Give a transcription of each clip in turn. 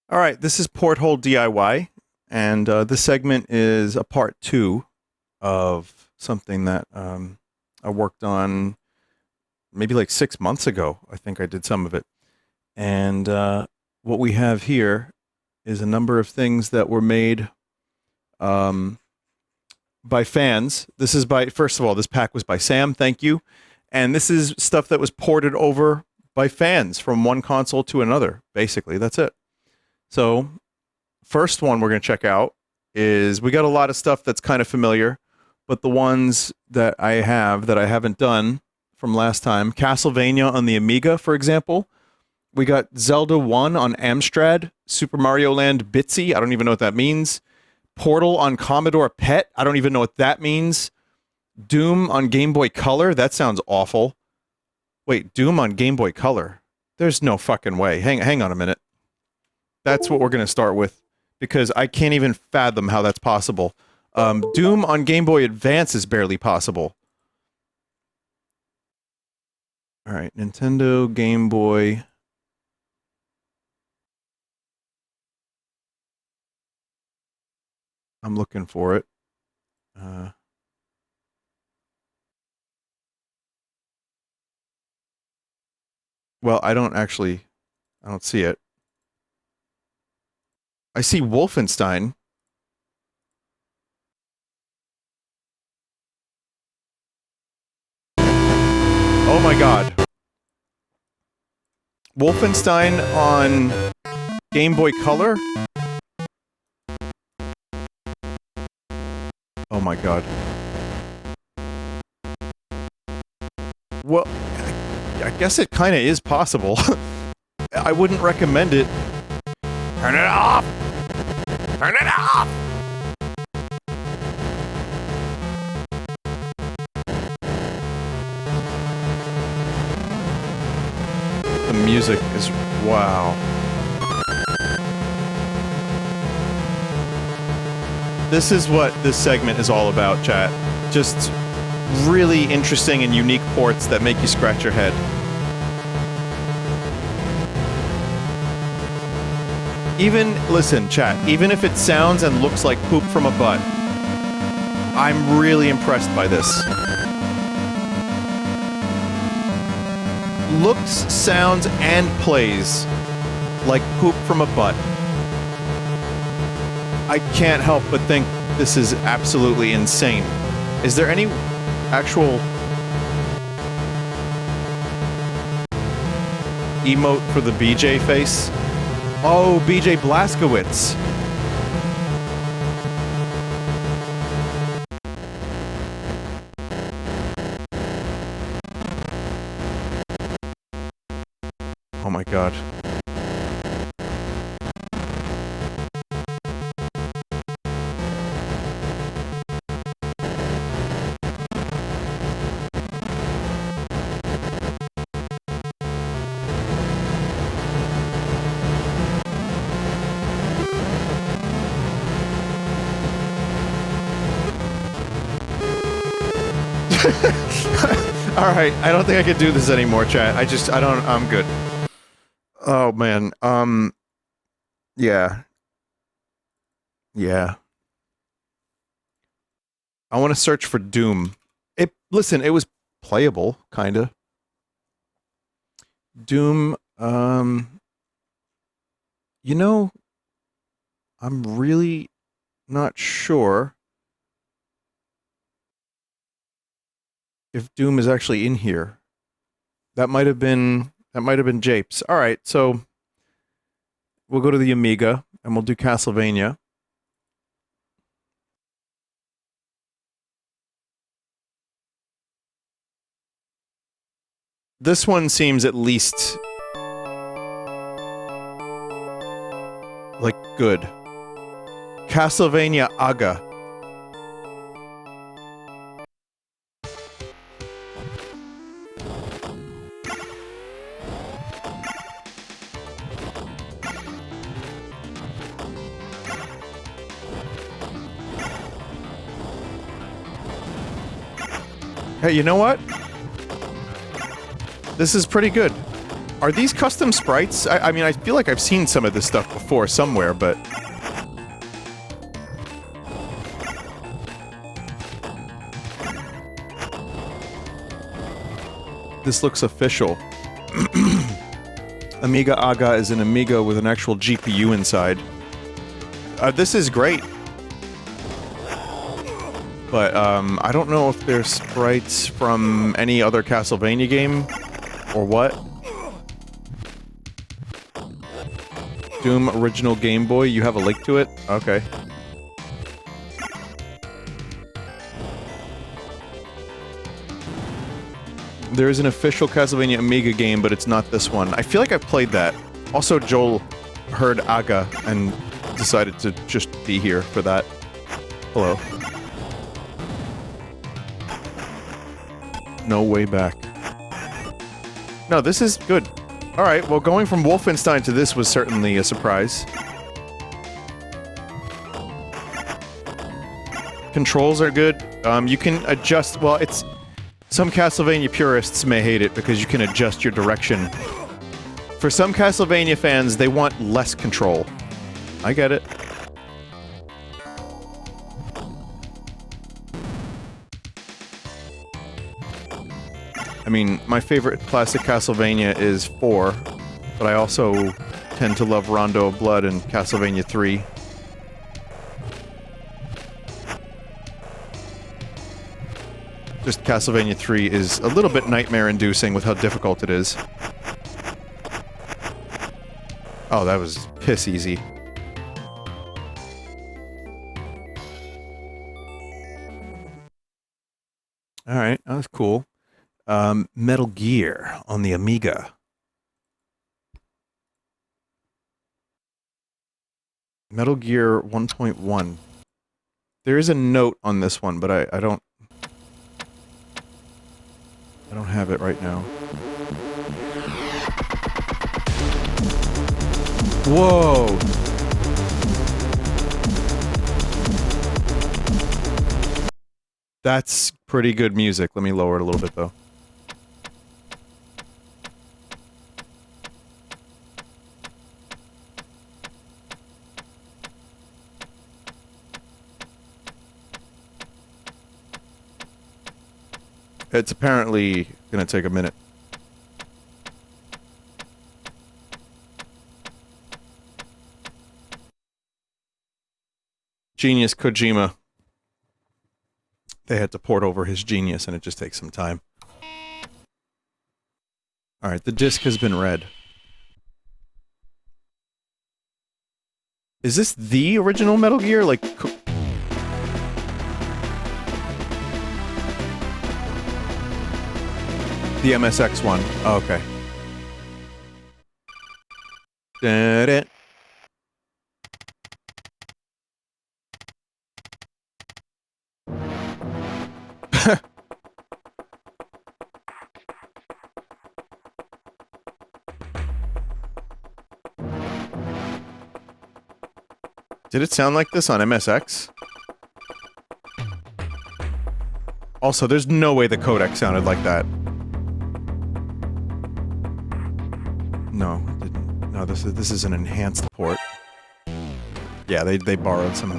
All right, this is PortHole DIY, and this segment is a part 2 of something that I worked on maybe like 6 months ago. I think I did some of it. And what we have here is a number of things that were made by fans. This is by, first of all, this pack was by Sam, thank you. And this is stuff that was ported over by fans from one console to another, basically. That's it. So, first one we're going to check out is, we got a lot of stuff that's kind of familiar, but the ones that I have that I haven't done from last time, Castlevania on the Amiga, for example. We got Zelda 1 on Amstrad, Super Mario Land Bitsy, I don't even know what that means. Portal on Commodore PET, I don't even know what that means. Doom on Game Boy Color, that sounds awful. Wait, Doom on Game Boy Color? There's no fucking way. Hang on a minute. That's what we're going to start with, because I can't even fathom how that's possible. Doom on Game Boy Advance is barely possible. Alright, Nintendo Game Boy. I'm looking for it. Well, I don't see it. I see Wolfenstein. Oh my god. Wolfenstein on Game Boy Color? Oh my god. Well, I guess it kind of is possible. I wouldn't recommend it. Turn it off! Turn it off! The music is... wow. This is what this segment is all about, chat. Just really interesting and unique ports that make you scratch your head. Even, listen, chat, even if it sounds and looks like poop from a butt, I'm really impressed by this. Looks, sounds, and plays like poop from a butt. I can't help but think this is absolutely insane. Is there any actual emote for the BJ face? Oh, BJ Blazkowicz. Oh my god. Alright, I don't think I can do this anymore, chat. I'm good. Oh, man. Yeah. Yeah. I want to search for Doom. Listen, it was playable, kinda. Doom, you know, I'm really not sure if Doom is actually in here. That might have been Japes. Alright, so we'll go to the Amiga and we'll do Castlevania. This one seems at least like good. Castlevania AGA. Hey, you know what? This is pretty good. Are these custom sprites? I mean, I feel like I've seen some of this stuff before somewhere, but... This looks official. Amiga AGA is an Amiga with an actual GPU inside. This is great. But, I don't know if they're sprites from any other Castlevania game, or what. Doom original Game Boy, you have a link to it? Okay. There is an official Castlevania Amiga game, but it's not this one. I feel like I've played that. Also, Joel heard AGA and decided to just be here for that. Hello. No way back. No, this is good. Alright, well, going from Wolfenstein to this was certainly a surprise. Controls are good. You can adjust... Well, it's... Some Castlevania purists may hate it because you can adjust your direction. For some Castlevania fans, they want less control. I get it. I mean, my favorite classic Castlevania is 4, but I also tend to love Rondo of Blood and Castlevania 3. Just Castlevania 3 is a little bit nightmare-inducing with how difficult it is. Oh, that was piss easy. Alright, that was cool. Metal Gear on the Amiga. Metal Gear 1.1. There is a note on this one, but I don't have it right now. Whoa! That's pretty good music. Let me lower it a little bit, though. It's apparently gonna take a minute. Genius Kojima. They had to port over his genius, and it just takes some time. Alright, the disc has been read. Is this the original Metal Gear? Like... The MSX one. Oh, okay. Da-da. Did it sound like this on MSX? Also, there's no way the codec sounded like that. No, it didn't. No, this is an enhanced port. Yeah, they borrowed some.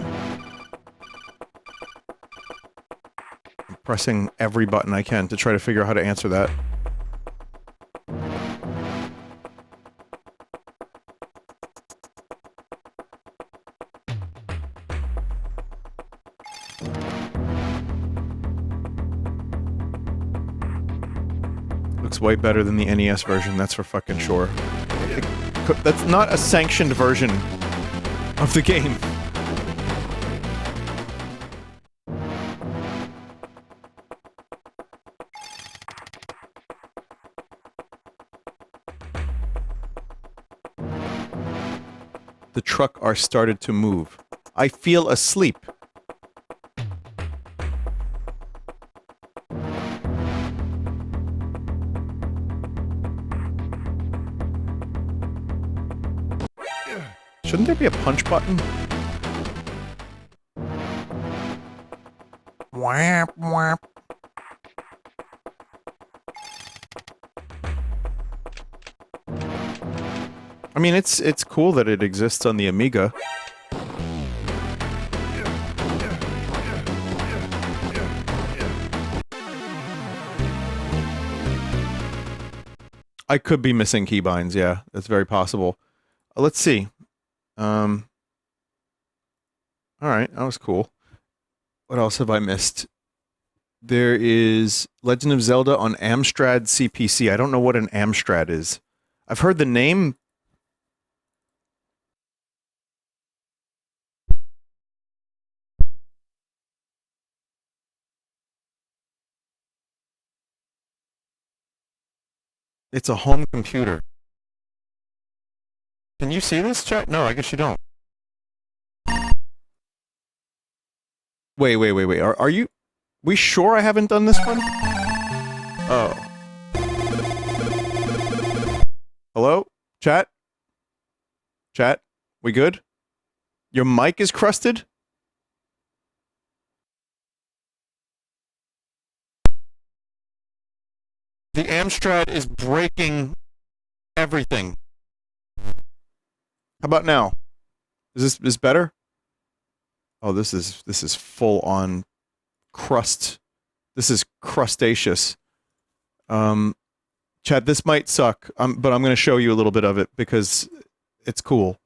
I'm pressing every button I can to try to figure out how to answer that. Looks way better than the NES version, that's for fucking sure. That's not a sanctioned version of the game. The truck are started to move. I feel asleep. Shouldn't there be a punch button? Whap, whap. I mean, it's cool that it exists on the Amiga. I could be missing keybinds, yeah. That's very possible. Let's see. Alright, that was cool. What else have I missed? There is Legend of Zelda on Amstrad CPC. I don't know what an Amstrad is. I've heard the name. It's a home computer. Can you see this, chat? No, I guess you don't. Wait. Are you... We sure I haven't done this one? Oh. Hello? Chat? Chat? We good? Your mic is crusted? The Amstrad is breaking everything. How about now? Is this better? Oh, this is full on crust. This is crustaceous. Chat, this might suck, but I'm going to show you a little bit of it because it's cool.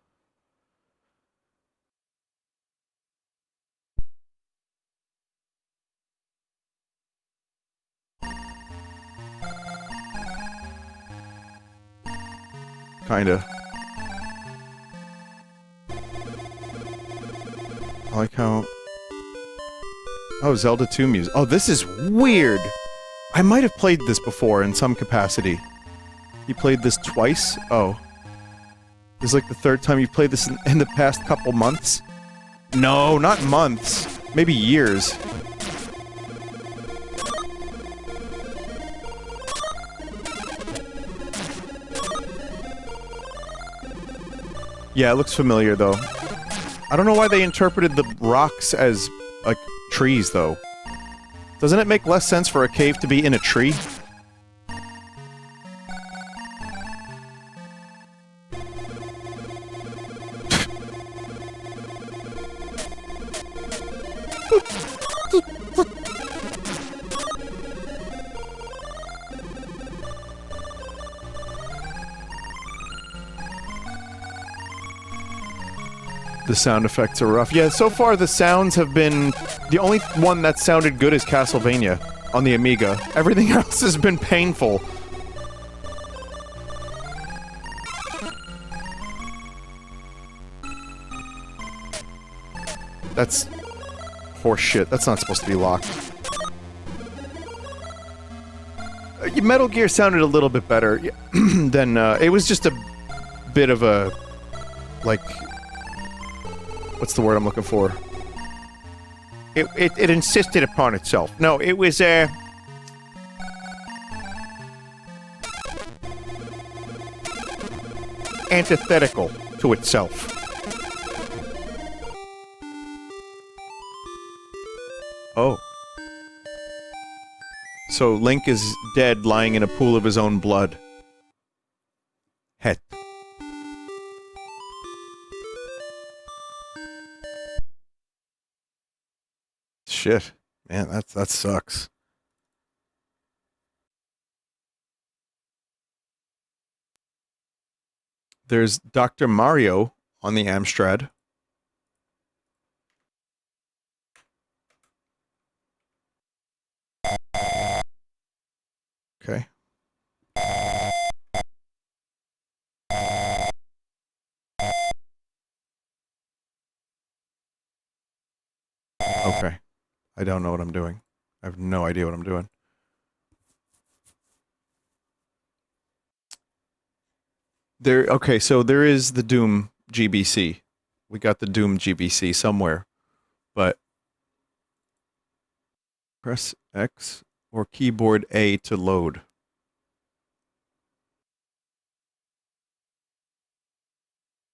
Kinda. I like how... Oh, Zelda 2 music. Oh, this is weird! I might have played this before in some capacity. You played this twice? Oh. This is like the third time you've played this in the past couple months? No, not months. Maybe years. Yeah, it looks familiar, though. I don't know why they interpreted the rocks as, like, trees, though. Doesn't it make less sense for a cave to be in a tree? The sound effects are rough. Yeah, so far the sounds have been... The only one that sounded good is Castlevania on the Amiga. Everything else has been painful. That's... horseshit. That's not supposed to be locked. Metal Gear sounded a little bit better than... it was just a bit of a... like... What's the word I'm looking for? It insisted upon itself. No, it was, antithetical to itself. Oh. So Link is dead, lying in a pool of his own blood. Het. Shit. Man, that sucks. There's Dr. Mario on the Amstrad. Okay. Okay. I don't know what I'm doing. I have no idea what I'm doing. Okay, so there is the Doom GBC. We got the Doom GBC somewhere. But press X or keyboard A to load.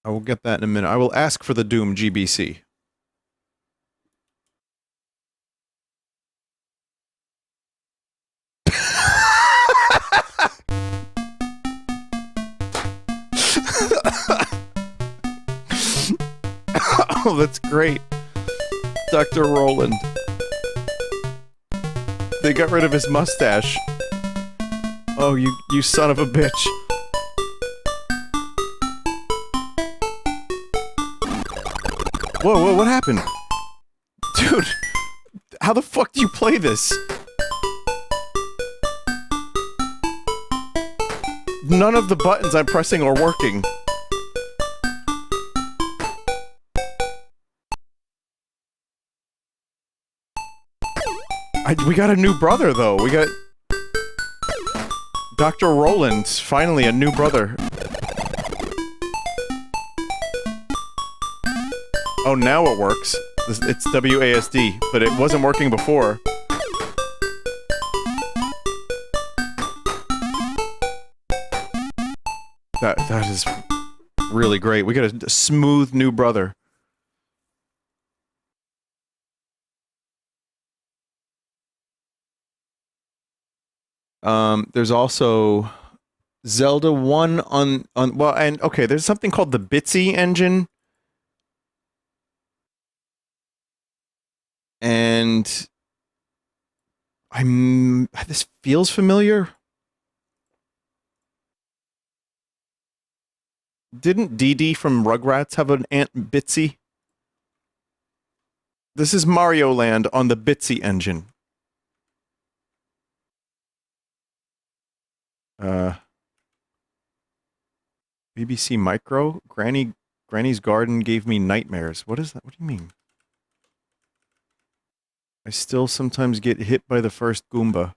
I will get that in a minute. I will ask for the Doom GBC. Oh, that's great. Dr. Roland. They got rid of his mustache. Oh, you son of a bitch. Whoa, what happened? Dude, how the fuck do you play this? None of the buttons I'm pressing are working. We got a new brother, though. We got... Dr. Roland. Finally, a new brother. Oh, now it works. It's WASD, but it wasn't working before. That is really great. We got a smooth new brother. There's also Zelda 1 on well, and okay, there's something called the Bitsy engine. And this feels familiar. Didn't Dee Dee from Rugrats have an Aunt Bitsy? This is Mario Land on the Bitsy engine. BBC Micro? Granny's Garden gave me nightmares. What is that? What do you mean? I still sometimes get hit by the first Goomba.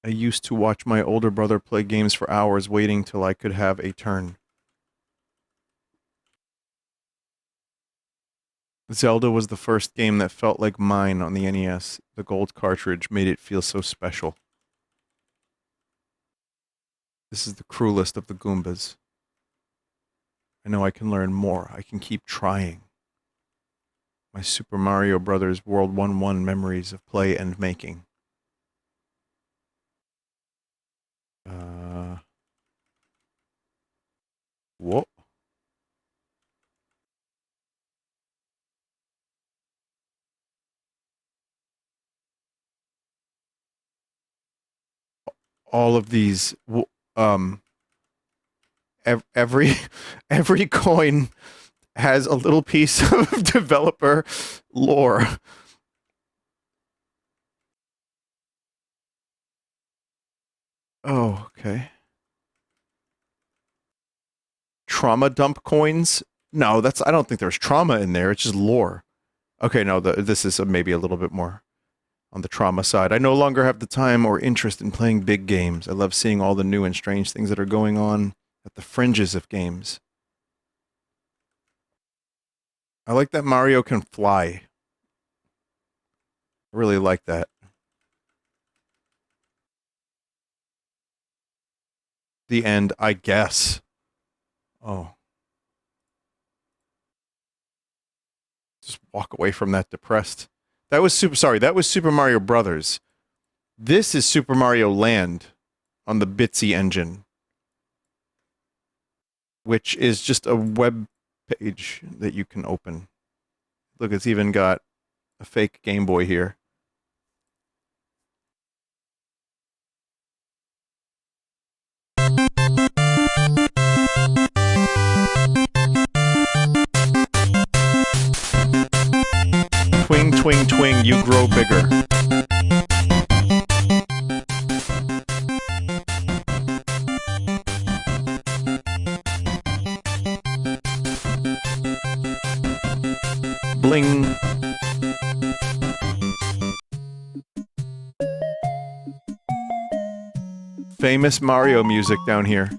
I used to watch my older brother play games for hours waiting till I could have a turn. Zelda was the first game that felt like mine on the NES. The gold cartridge made it feel so special. This is the cruelest of the Goombas. I know I can learn more. I can keep trying. My Super Mario Bros. World 1-1 memories of play and making. What? All of these, every coin has a little piece of developer lore. Oh, okay. Trauma dump coins? No, I don't think there's trauma in there. It's just lore. Okay, no, this is maybe a little bit more on the trauma side. I no longer have the time or interest in playing big games. I love seeing all the new and strange things that are going on at the fringes of games. I like that Mario can fly. I really like that. The end, I guess. Oh. Just walk away from that depressed. That was Super Mario Brothers. This is Super Mario Land on the Bitsy engine, which is just a web page that you can open. Look, it's even got a fake Game Boy here. Twing, twing, twing, you grow bigger. Bling. Famous Mario music down here.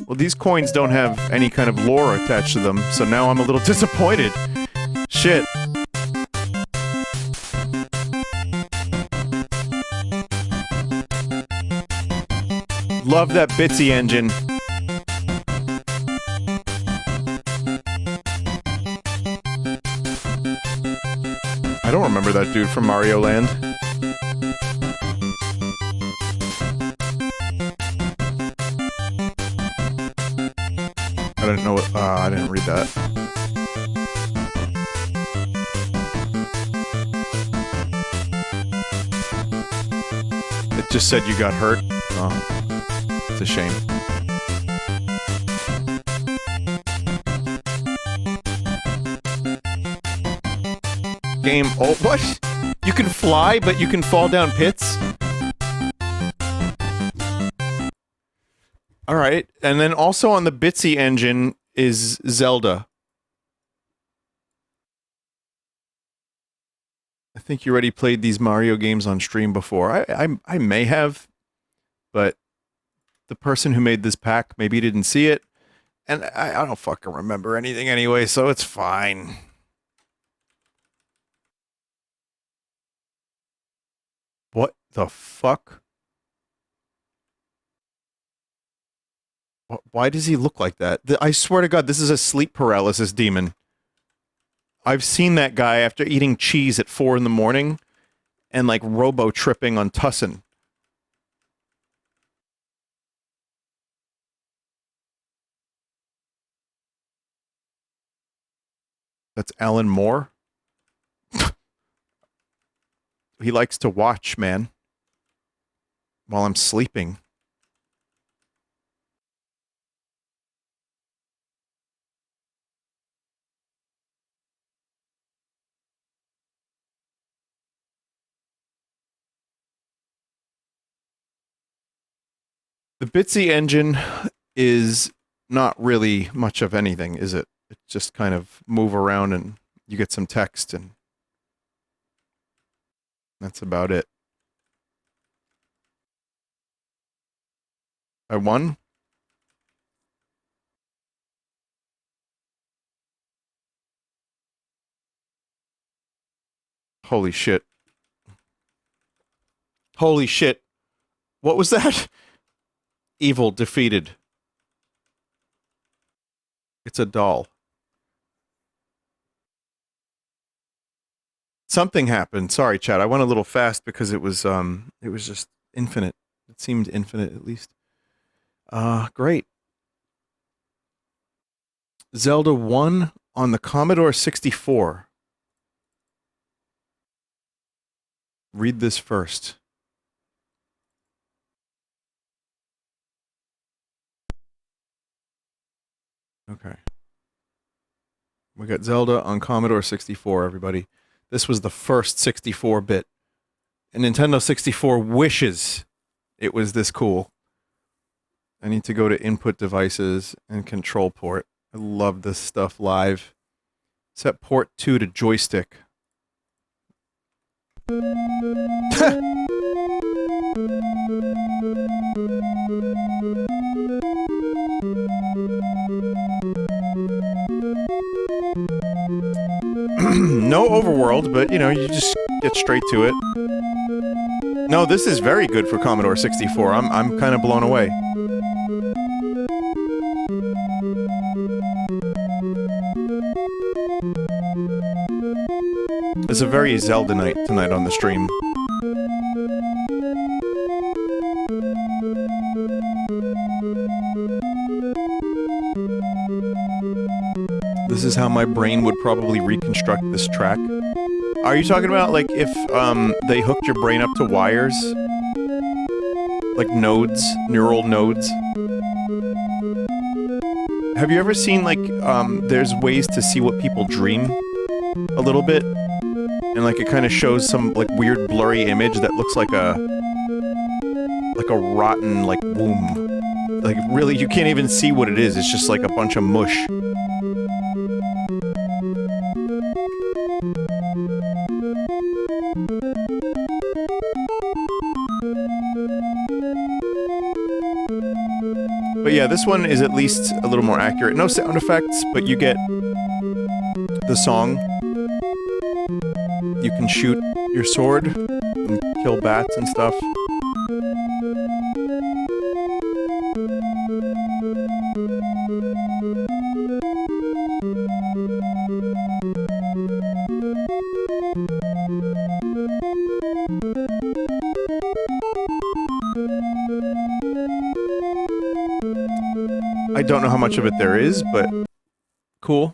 Well, these coins don't have any kind of lore attached to them, so now I'm a little disappointed. Shit. Love that Bitsy engine. I don't remember that dude from Mario Land. I didn't know what, I didn't read that. It just said you got hurt. Oh, it's a shame. Game, oh, what? You can fly, but you can fall down pits? Alright, and then also on the Bitsy engine is Zelda. I think you already played these Mario games on stream before. I may have, but the person who made this pack maybe didn't see it, and I don't fucking remember anything anyway, so it's fine. What the fuck? Why does he look like that? I swear to God, this is a sleep paralysis demon. I've seen that guy after eating cheese at 4 in the morning and like robo-tripping on Tussin. That's Alan Moore? He likes to watch, man. While I'm sleeping. The Bitsy engine is not really much of anything, is it? It just kind of move around and you get some text and that's about it. I won? Holy shit. Holy shit. What was that? Evil defeated. It's a doll. Something happened. Sorry, chat. I went a little fast because it was just infinite. It seemed infinite at least. Great. Zelda 1 on the Commodore 64. Read this first. Okay. We got Zelda on Commodore 64, everybody. This was the first 64-bit. And Nintendo 64 wishes it was this cool. I need to go to input devices and control port. I love this stuff live. Set port 2 to joystick. No overworld, but you know, you just get straight to it. No, this is very good for Commodore 64. I'm kind of blown away. It's a very Zelda night tonight on the stream. This is how my brain would probably reconstruct this track. Are you talking about, like, if, they hooked your brain up to wires? Like nodes? Neural nodes? Have you ever seen, like, there's ways to see what people dream? A little bit? And, like, it kind of shows some, like, weird blurry image that looks like a rotten, like, womb. Like, really, you can't even see what it is. It's just, like, a bunch of mush. But yeah, this one is at least a little more accurate. No sound effects, but you get the song. You can shoot your sword and kill bats and stuff. I don't know how much of it there is, but cool.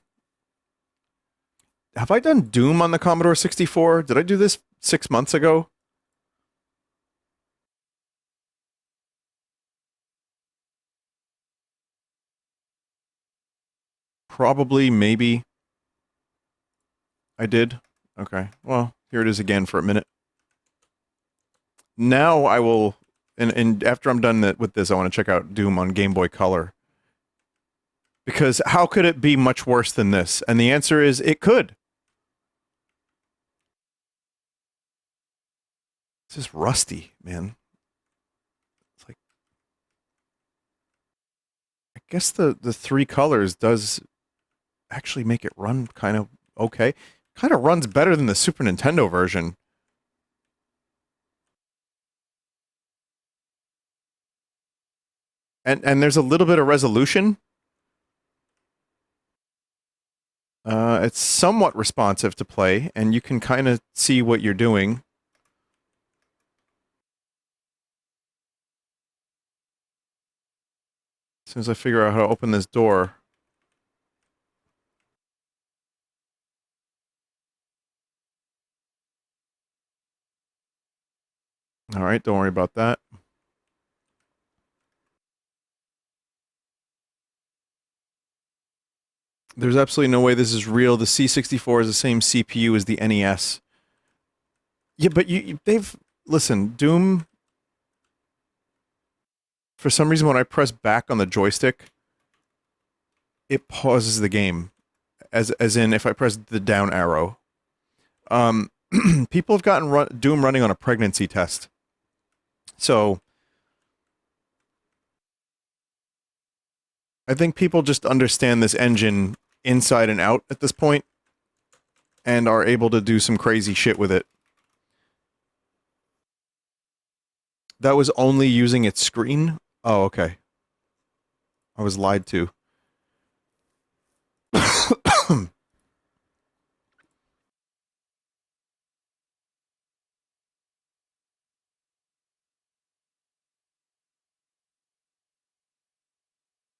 Have I done Doom on the Commodore 64? Did I do this 6 months ago? Probably, maybe. I did? Okay. Well, here it is again for a minute. Now I will... And after I'm done with this, I want to check out Doom on Game Boy Color. Because how could it be much worse than this? And the answer is, it could. This is rusty, man. It's like... I guess the three colors does actually make it run kind of okay. Kind of runs better than the Super Nintendo version. And there's a little bit of resolution. It's somewhat responsive to play, and you can kind of see what you're doing. As soon as I figure out how to open this door. Alright, don't worry about that. There's absolutely no way this is real. The C64 is the same CPU as the NES. Yeah, but they've... Listen, Doom... For some reason, when I press back on the joystick, it pauses the game. As in, if I press the down arrow. People have gotten Doom running on a pregnancy test. So... I think people just understand this engine inside and out at this point, and are able to do some crazy shit with it. That was only using its screen? Oh, okay. I was lied to.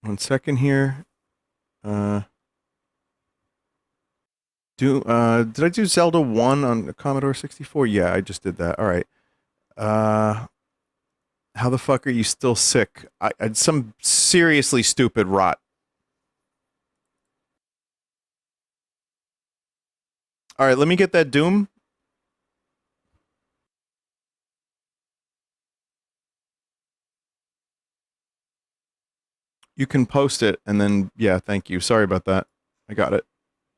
1 second here. Did I do Zelda 1 on the Commodore 64? Yeah, I just did that. Alright. How the fuck are you still sick? I had some seriously stupid rot. Alright, let me get that Doom. You can post it, and then, yeah, thank you. Sorry about that. I got it.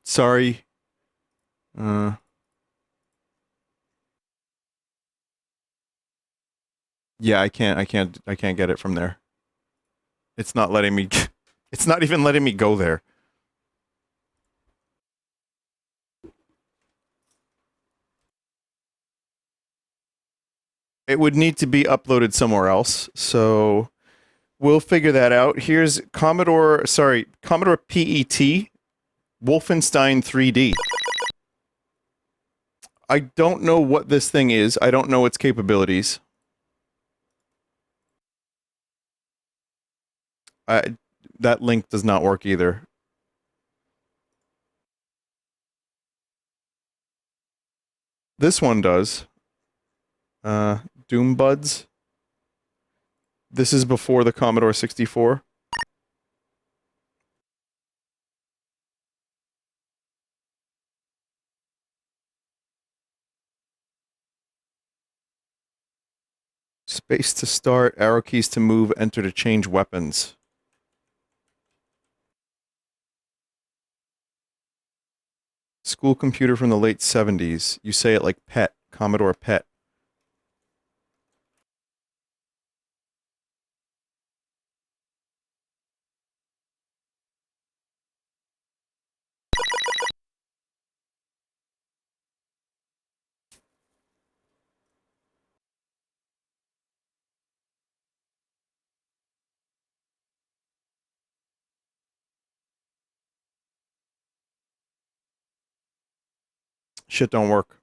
Sorry. Yeah, I can't get it from there. It's not letting me, it's not even letting me go there. It would need to be uploaded somewhere else, so we'll figure that out. Here's Commodore PET, Wolfenstein 3D. I don't know what this thing is. I don't know its capabilities. That link does not work either. This one does. Doom Buds. This is before the Commodore 64. Space to start, arrow keys to move, enter to change weapons. School computer from the late 70s. You say it like PET, Commodore PET. Shit don't work.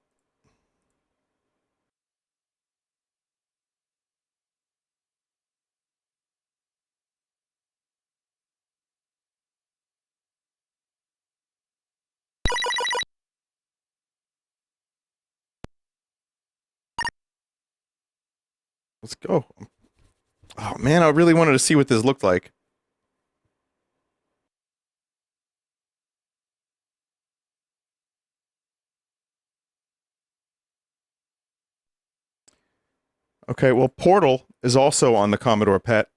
Let's go. Oh man, I really wanted to see what this looked like. Okay, well, PortHole is also on the Commodore PET.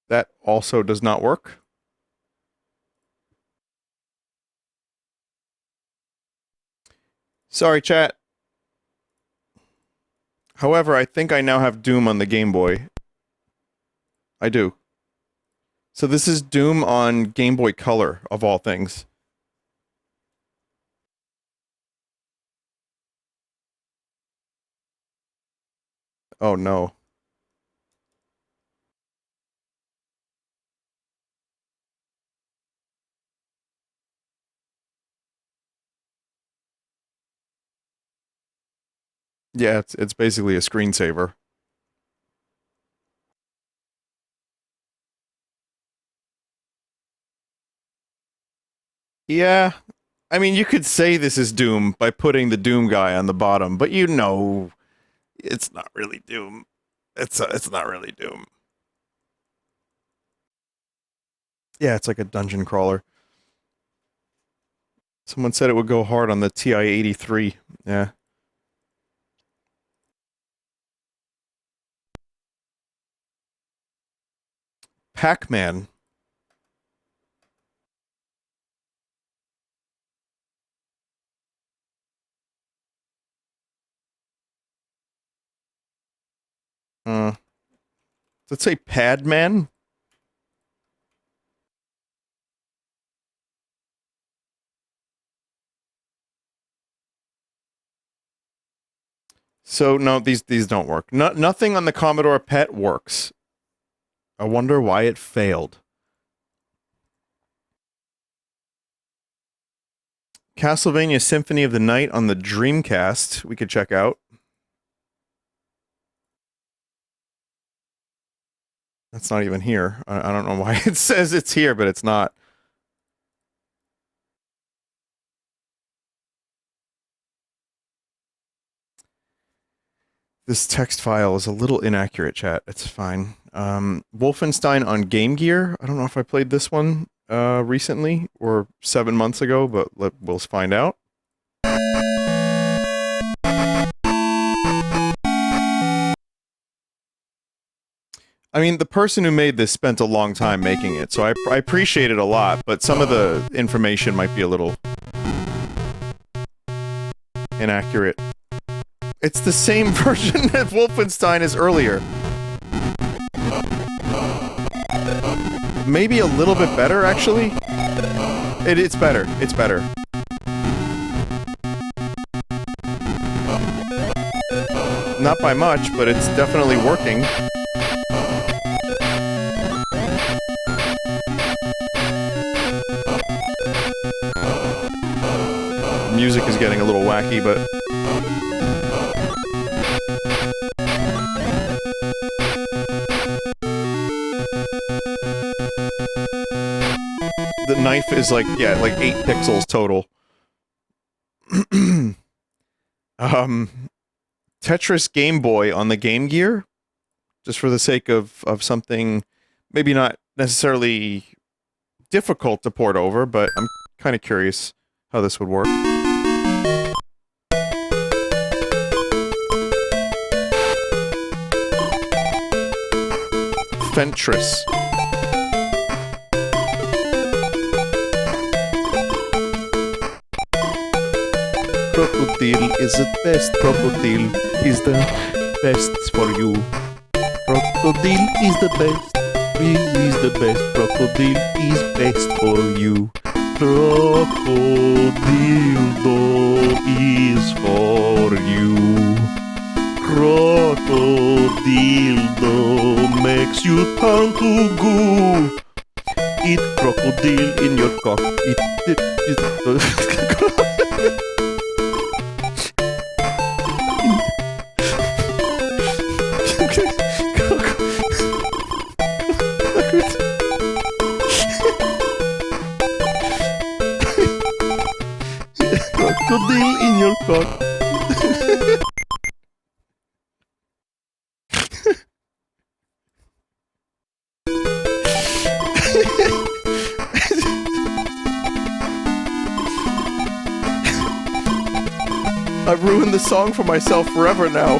That also does not work. Sorry, chat. However, I think I now have Doom on the Game Boy. I do. So this is Doom on Game Boy Color, of all things. Oh no. Yeah, it's basically a screensaver. Yeah. I mean, you could say this is Doom by putting the Doom guy on the bottom, but you know, it's not really Doom. It's not really Doom. Yeah, it's like a dungeon crawler. Someone said it would go hard on the TI-83. Yeah. Pac-Man. Does it say Padman? So no, these don't work. Nothing on the Commodore PET works. I wonder why it failed. Castlevania Symphony of the Night on the Dreamcast, we could check out. That's not even here. I don't know why it says it's here, but it's not. This text file is a little inaccurate, chat. It's fine. Wolfenstein on Game Gear. I don't know if I played this one recently or 7 months ago, but we'll find out. I mean, the person who made this spent a long time making it, so I appreciate it a lot, but some of the information might be a little inaccurate. It's the same version that Wolfenstein is earlier. Maybe a little bit better, actually? It's better. It's better. Not by much, but it's definitely working. Music is getting a little wacky, but... The knife is like, yeah, like 8 pixels total. Tetris Game Boy on the Game Gear? Just for the sake of something maybe not necessarily difficult to port over, but I'm kind of curious how this would work. Fentris. Crocodile is the best. Crocodile is the best for you. Crocodile is the best. He is the best. Crocodile is best for you. Crocodile is for you. Crocodile makes you turn to goo. Eat crocodile in your cock. Eat it. crocodile in your cock. I've ruined the song for myself forever now.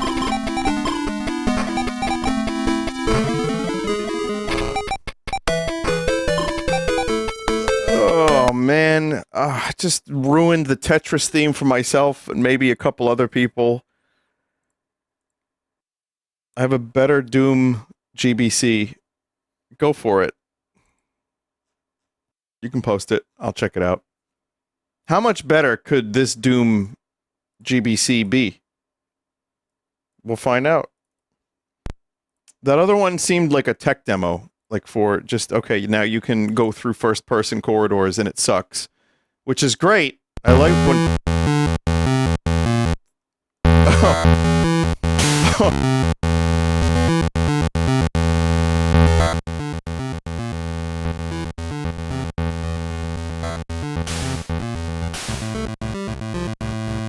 Oh man, I just ruined the Tetris theme for myself and maybe a couple other people. I have a better Doom GBC. Go for it. You can post it. I'll check it out. How much better could this Doom GBC be? We'll find out. That other one seemed like a tech demo, like for just, okay, now you can go through first-person corridors and it sucks, which is great. I like when...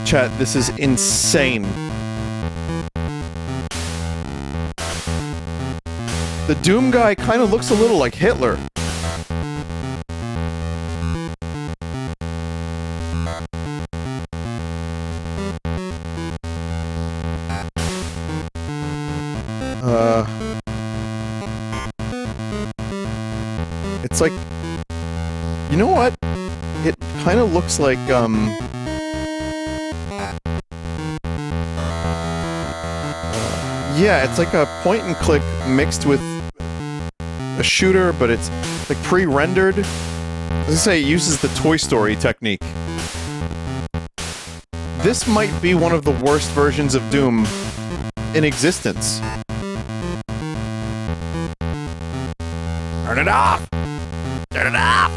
Chat, this is insane. The Doom guy kind of looks a little like Hitler. It's like, you know what? It kind of looks like, yeah, it's like a point and click mixed with a shooter, but it's like pre-rendered. As I say, it uses the Toy Story technique. This might be one of the worst versions of Doom in existence. Turn it off! Turn it off!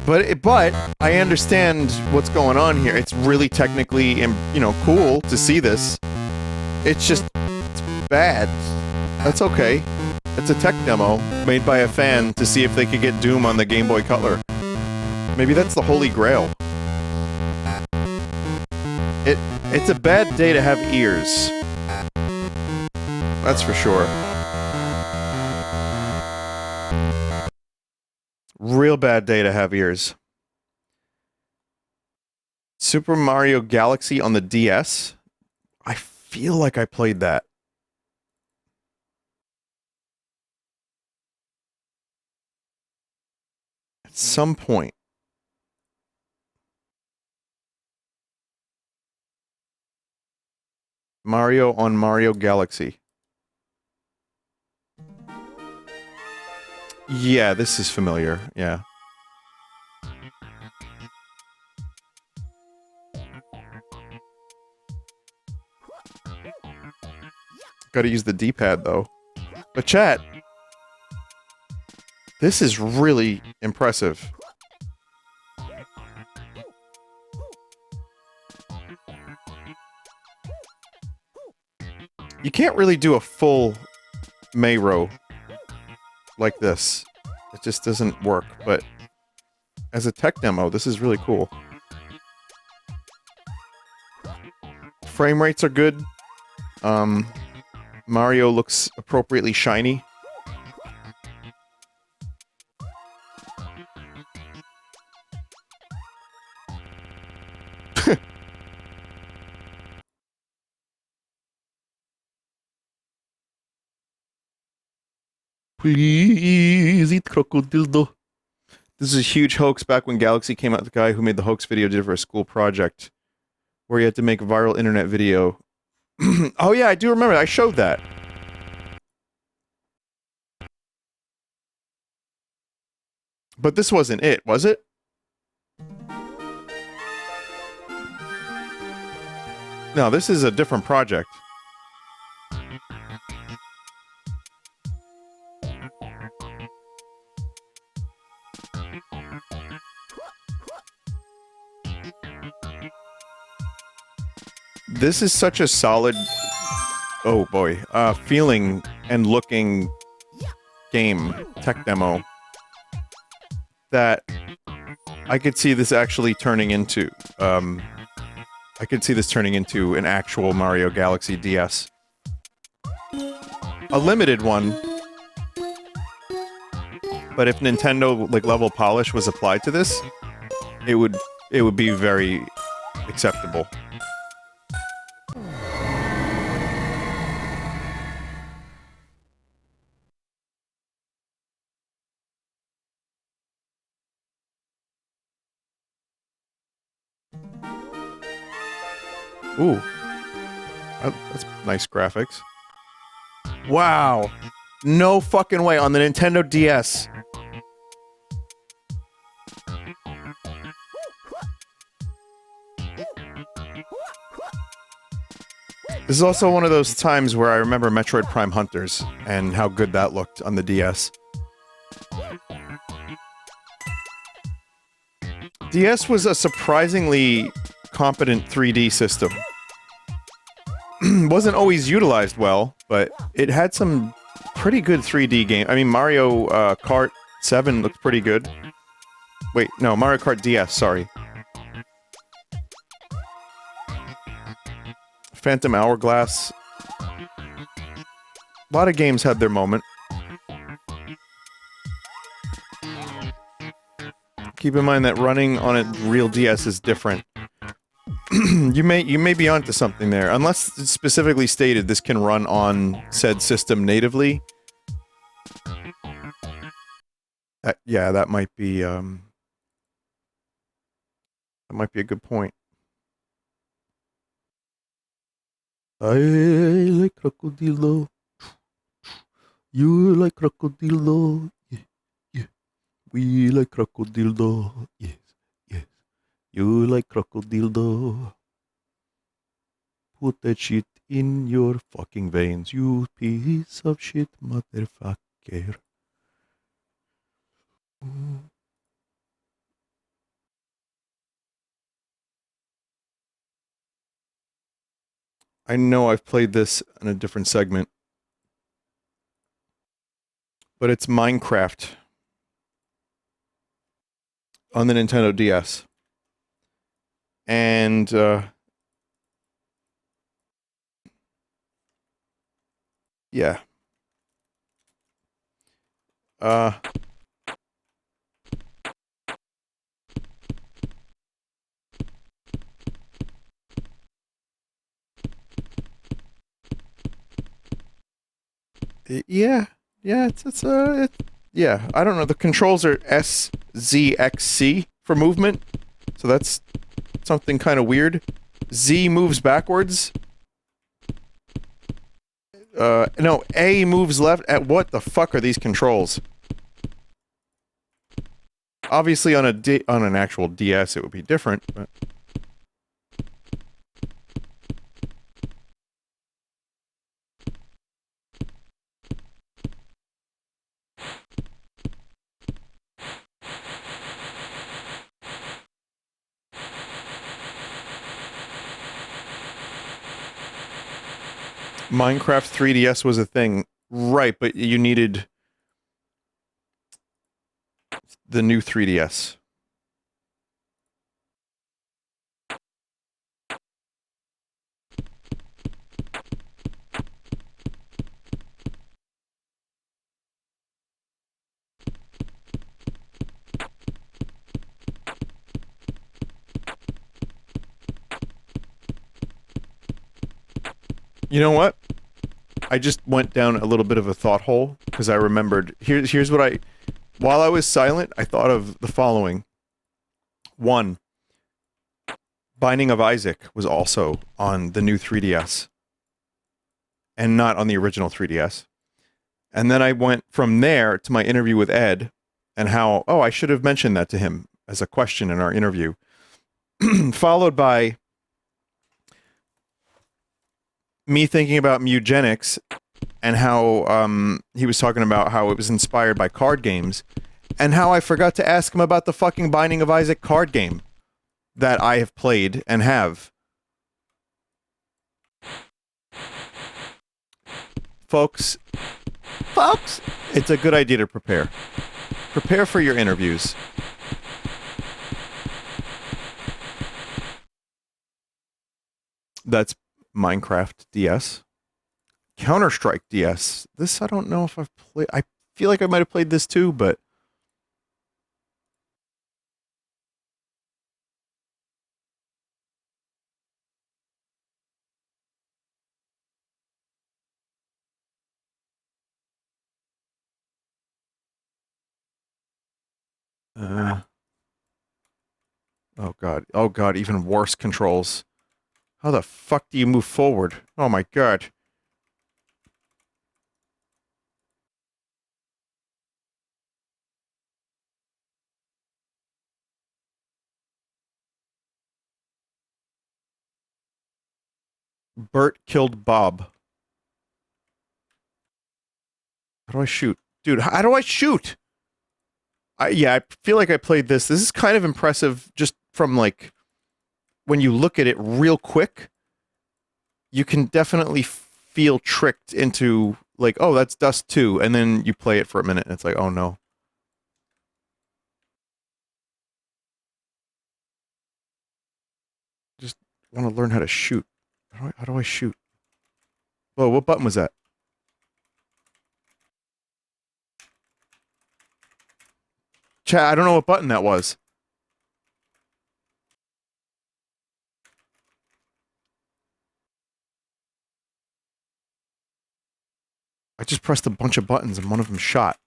But I understand what's going on here. It's really technically, you know, cool to see this. It's just, it's bad. That's okay. It's a tech demo made by a fan to see if they could get Doom on the Game Boy Color. Maybe that's the holy grail. It's a bad day to have ears. That's for sure. Real bad day to have ears. Super Mario Galaxy on the DS? I feel like I played that. At some point. Mario on Mario Galaxy. Yeah, this is familiar. Yeah. Gotta use the D-pad, though. But chat, this is really impressive. You can't really do a full Mayro like this. It just doesn't work, but as a tech demo, this is really cool. Frame rates are good. Mario looks appropriately shiny. Please eat crocodile. This is a huge hoax. Back when Galaxy came out, the guy who made the hoax video did it for a school project where he had to make a viral internet video. Oh yeah, I do remember. I showed that. But this wasn't it, was it? No, this is a different project. This is such a solid, oh boy, feeling and looking game, tech demo, that I could see this actually turning into, I could see this turning into an actual Mario Galaxy DS. A limited one, but if Nintendo, like, level polish was applied to this, it would be very acceptable. Ooh. That's nice graphics. Wow. No fucking way, on the Nintendo DS. This is also one of those times where I remember Metroid Prime Hunters, and how good that looked on the DS. DS was a surprisingly competent 3D system. Wasn't always utilized well, but it had some pretty good 3D game. I mean, Mario Kart 7 looked pretty good. Wait, no, Mario Kart DS, sorry. Phantom Hourglass. A lot of games had their moment. Keep in mind that running on a real DS is different. You may be onto something there. Unless it's specifically stated this can run on said system natively. Yeah, that might be a good point. I like crocodile. You like crocodile. Yeah, yeah. We like crocodile. Yes, yes. You like crocodile. Put that shit in your fucking veins, you piece of shit, motherfucker. I know I've played this in a different segment, but it's Minecraft on the Nintendo DS. And, yeah. Yeah, yeah, I don't know, the controls are SZXC for movement, so that's something kind of weird. Z moves backwards. No, A moves left. What the fuck are these controls? Obviously on an actual DS it would be different, but... Minecraft 3DS was a thing. Right, but you needed the new 3DS. You know what? I just went down a little bit of a thought hole, because I remembered... Here's what I... While I was silent, I thought of the following. 1. Binding of Isaac was also on the new 3DS. And not on the original 3DS. And then I went from there to my interview with Ed, and how... Oh, I should have mentioned that to him as a question in our interview. Followed by... me thinking about Mugenics, and how he was talking about how it was inspired by card games, and how I forgot to ask him about the fucking Binding of Isaac card game that I have played and have. Folks, it's a good idea to prepare. Prepare for your interviews. That's Minecraft DS. Counter-Strike DS. This I don't know if I've played. I feel like I might have played this too, but oh god. Oh god, even worse controls. How the fuck do you move forward? Oh my god. Bert killed Bob. How do I shoot? Dude, how do I shoot? Yeah, I feel like I played this. This is kind of impressive just from, like, when you look at it real quick, you can definitely feel tricked into, like, oh, that's Dust 2, and then you play it for a minute, and it's like, oh no. Just want to learn how to shoot. How do I shoot? Whoa, what button was that? Chat, I don't know what button that was. I just pressed a bunch of buttons and one of them shot.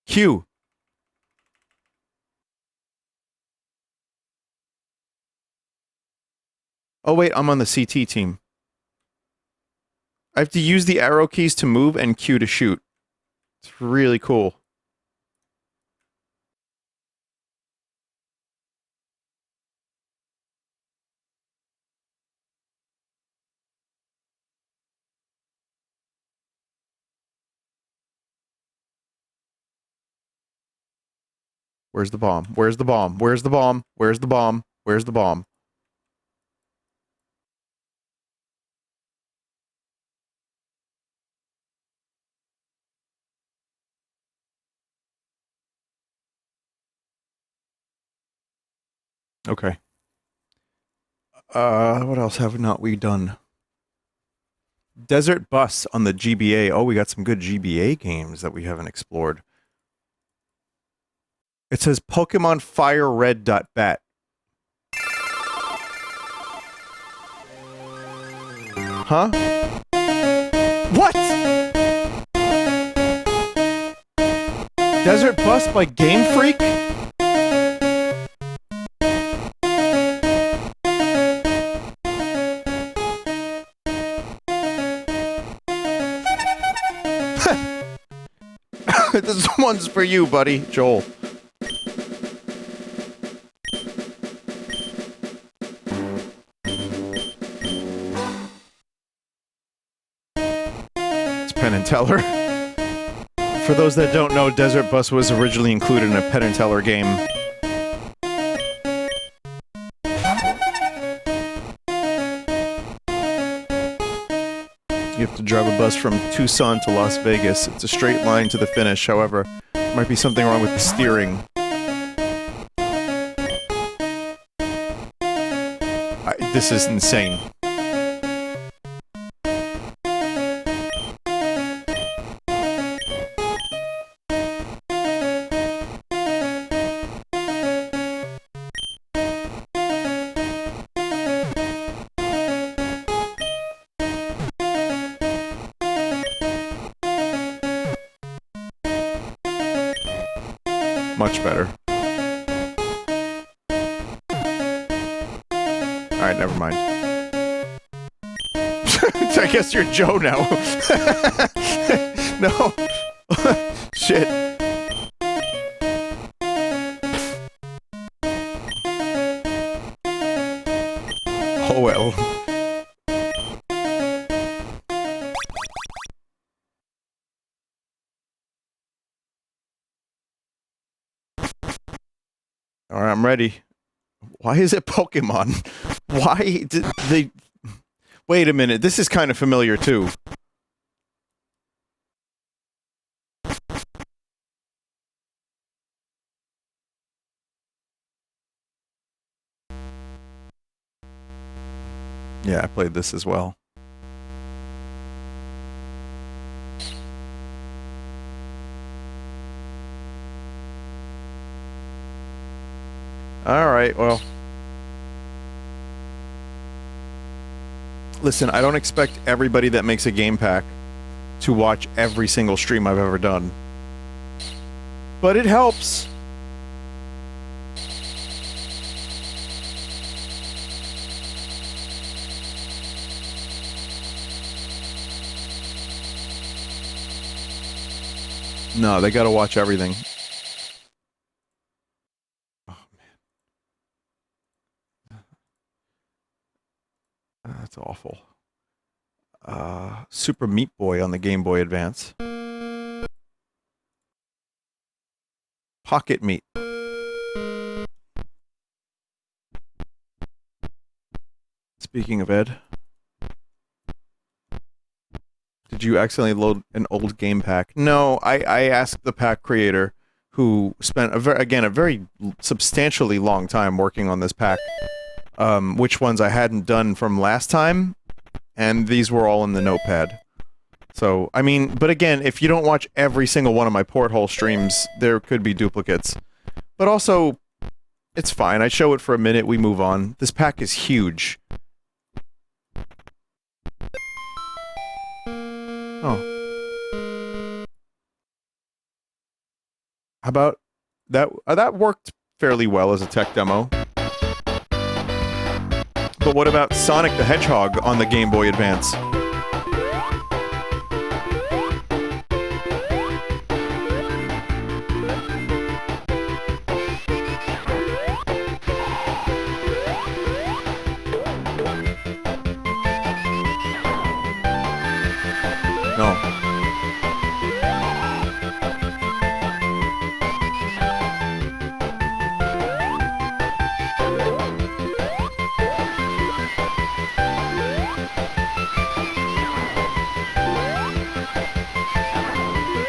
Q. Oh wait, I'm on the CT team. I have to use the arrow keys to move and Q to shoot. It's really cool. Where's the bomb? Where's the bomb? Where's the bomb? Where's the bomb? Where's the bomb? Okay. What else have not we done? Desert Bus on the GBA. Oh, we got some good GBA games that we haven't explored. It says Pokemon Fire Red.bat. Huh? What? Desert Bus by Game Freak? This one's for you, buddy, Joel. It's Penn and Teller. For those that don't know, Desert Bus was originally included in a Penn and Teller game. You have to drive a bus from Tucson to Las Vegas. It's a straight line to the finish, however, there might be something wrong with the steering. This is insane. Much better. Alright, never mind. I guess you're Joe now. No. Shit. Oh well. Alright, I'm ready. Why is it Pokemon? Why did they... Wait a minute, this is kind of familiar too. Yeah, I played this as well. Alright, well. Listen, I don't expect everybody that makes a game pack to watch every single stream I've ever done. But it helps. No, they gotta watch everything. Oh, man. That's awful. Super Meat Boy on the Game Boy Advance. Pocket Meat. Speaking of Ed. Did you accidentally load an old game pack? No, I asked the pack creator, who spent, a very substantially long time working on this pack, which ones I hadn't done from last time, and these were all in the notepad. So, I mean, but again, if you don't watch every single one of my PortHole streams, there could be duplicates. But also, it's fine. I show it for a minute, we move on. This pack is huge. Oh. How about that? That worked fairly well as a tech demo. But what about Sonic the Hedgehog on the Game Boy Advance? No.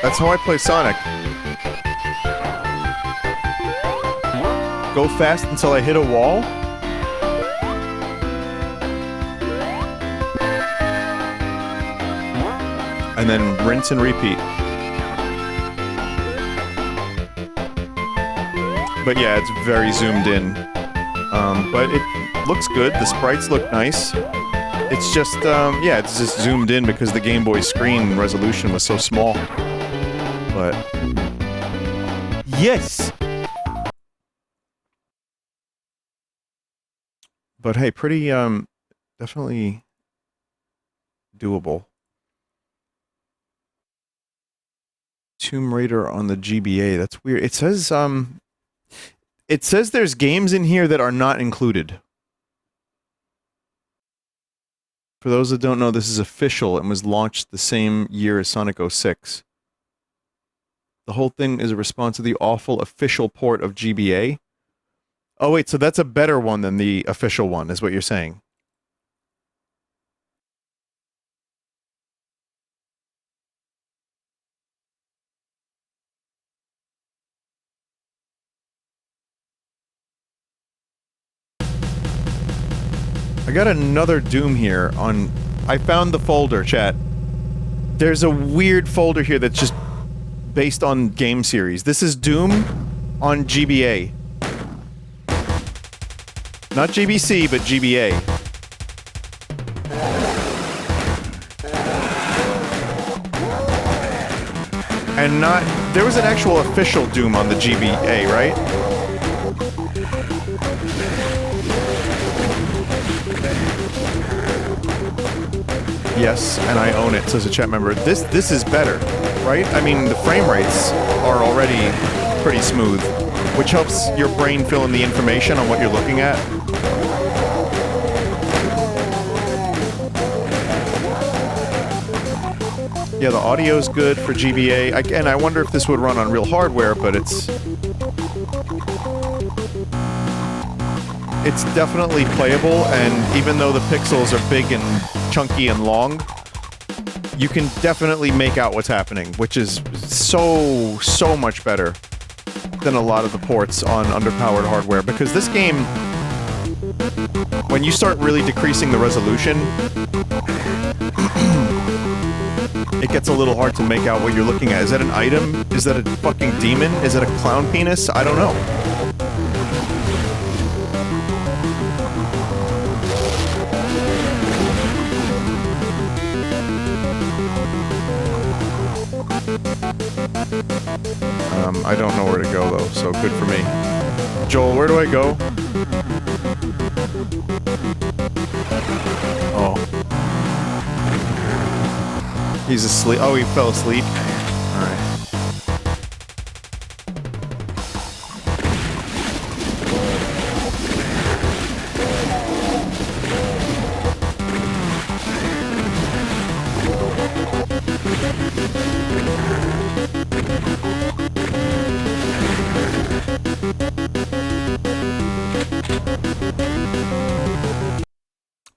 That's how I play Sonic. Go fast until I hit a wall? And then rinse and repeat. But yeah, it's very zoomed in. But it looks good, the sprites look nice. It's just, yeah, it's just zoomed in because the Game Boy screen resolution was so small. But... yes! But hey, pretty, definitely doable. Tomb Raider on the GBA, that's weird. It says there's games in here that are not included. For those that don't know, this is official and was launched the same year as Sonic 06. The whole thing is a response to the awful official port of GBA. Oh wait, so that's a better one than the official one, is what you're saying. I got another Doom here on... I found the folder, chat. There's a weird folder here that's just based on game series. This is Doom on GBA. Not GBC, but GBA. And not... there was an actual official Doom on the GBA, right? Yes, and I own it, says a chat member. This is better, right? I mean, the frame rates are already pretty smooth, which helps your brain fill in the information on what you're looking at. Yeah, the audio's good for GBA. Again, I wonder if this would run on real hardware, but it's definitely playable, and even though the pixels are big and chunky and long, you can definitely make out what's happening, which is so much better than a lot of the ports on underpowered hardware, because this game, When you start really decreasing the resolution, it gets a little hard to make out what you're looking at. Is that an item? Is that a fucking demon? Is that a clown penis? I don't know. I don't know where to go though, so good for me. Joel, where do I go? Oh. He's asleep. Oh, he fell asleep. Alright.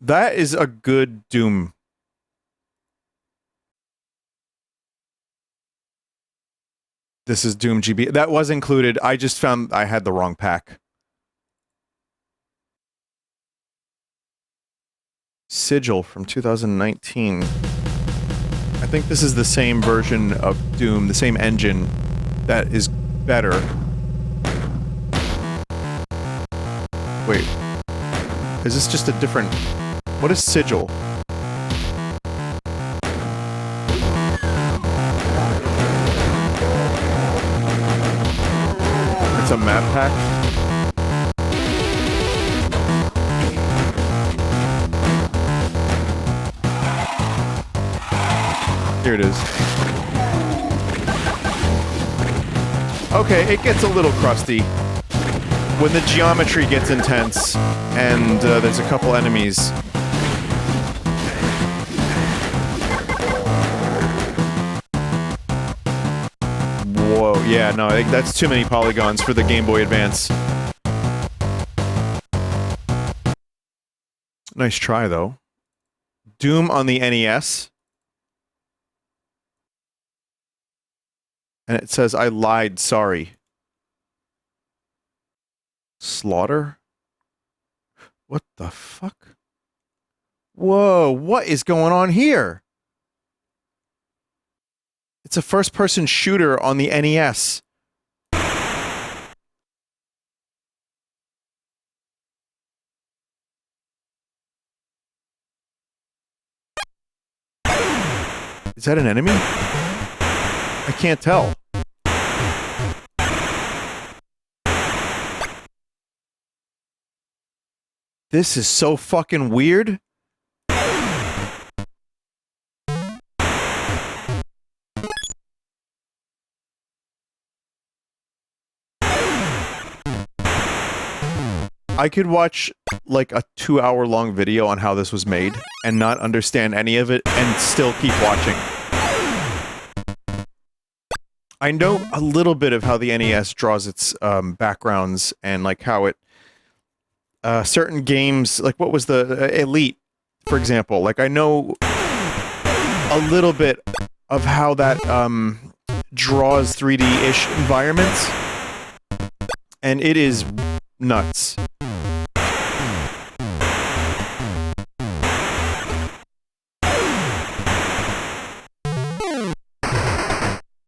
That is a good Doom. This is Doom GB. That was included. I just found I had the wrong pack. Sigil from 2019. I think this is the same version of Doom, the same engine that is better. Wait. Is this just a different... What is Sigil? It's a map pack? Here it is. Okay, it gets a little crusty. When the geometry gets intense, and there's a couple enemies. Whoa, yeah, no, that's too many polygons for the Game Boy Advance. Nice try, though. Doom on the NES. And it says, I lied, sorry. Slaughter? What the fuck? Whoa, what is going on here? It's a first-person shooter on the NES. Is that an enemy? I can't tell. This is so fucking weird. I could watch, like, a 2-hour-long video on how this was made, and not understand any of it, and still keep watching. I know a little bit of how the NES draws its, backgrounds, and, like, how it... certain games, like, what was the... Elite, for example. Like, I know a little bit of how that, draws 3D-ish environments, and it is nuts.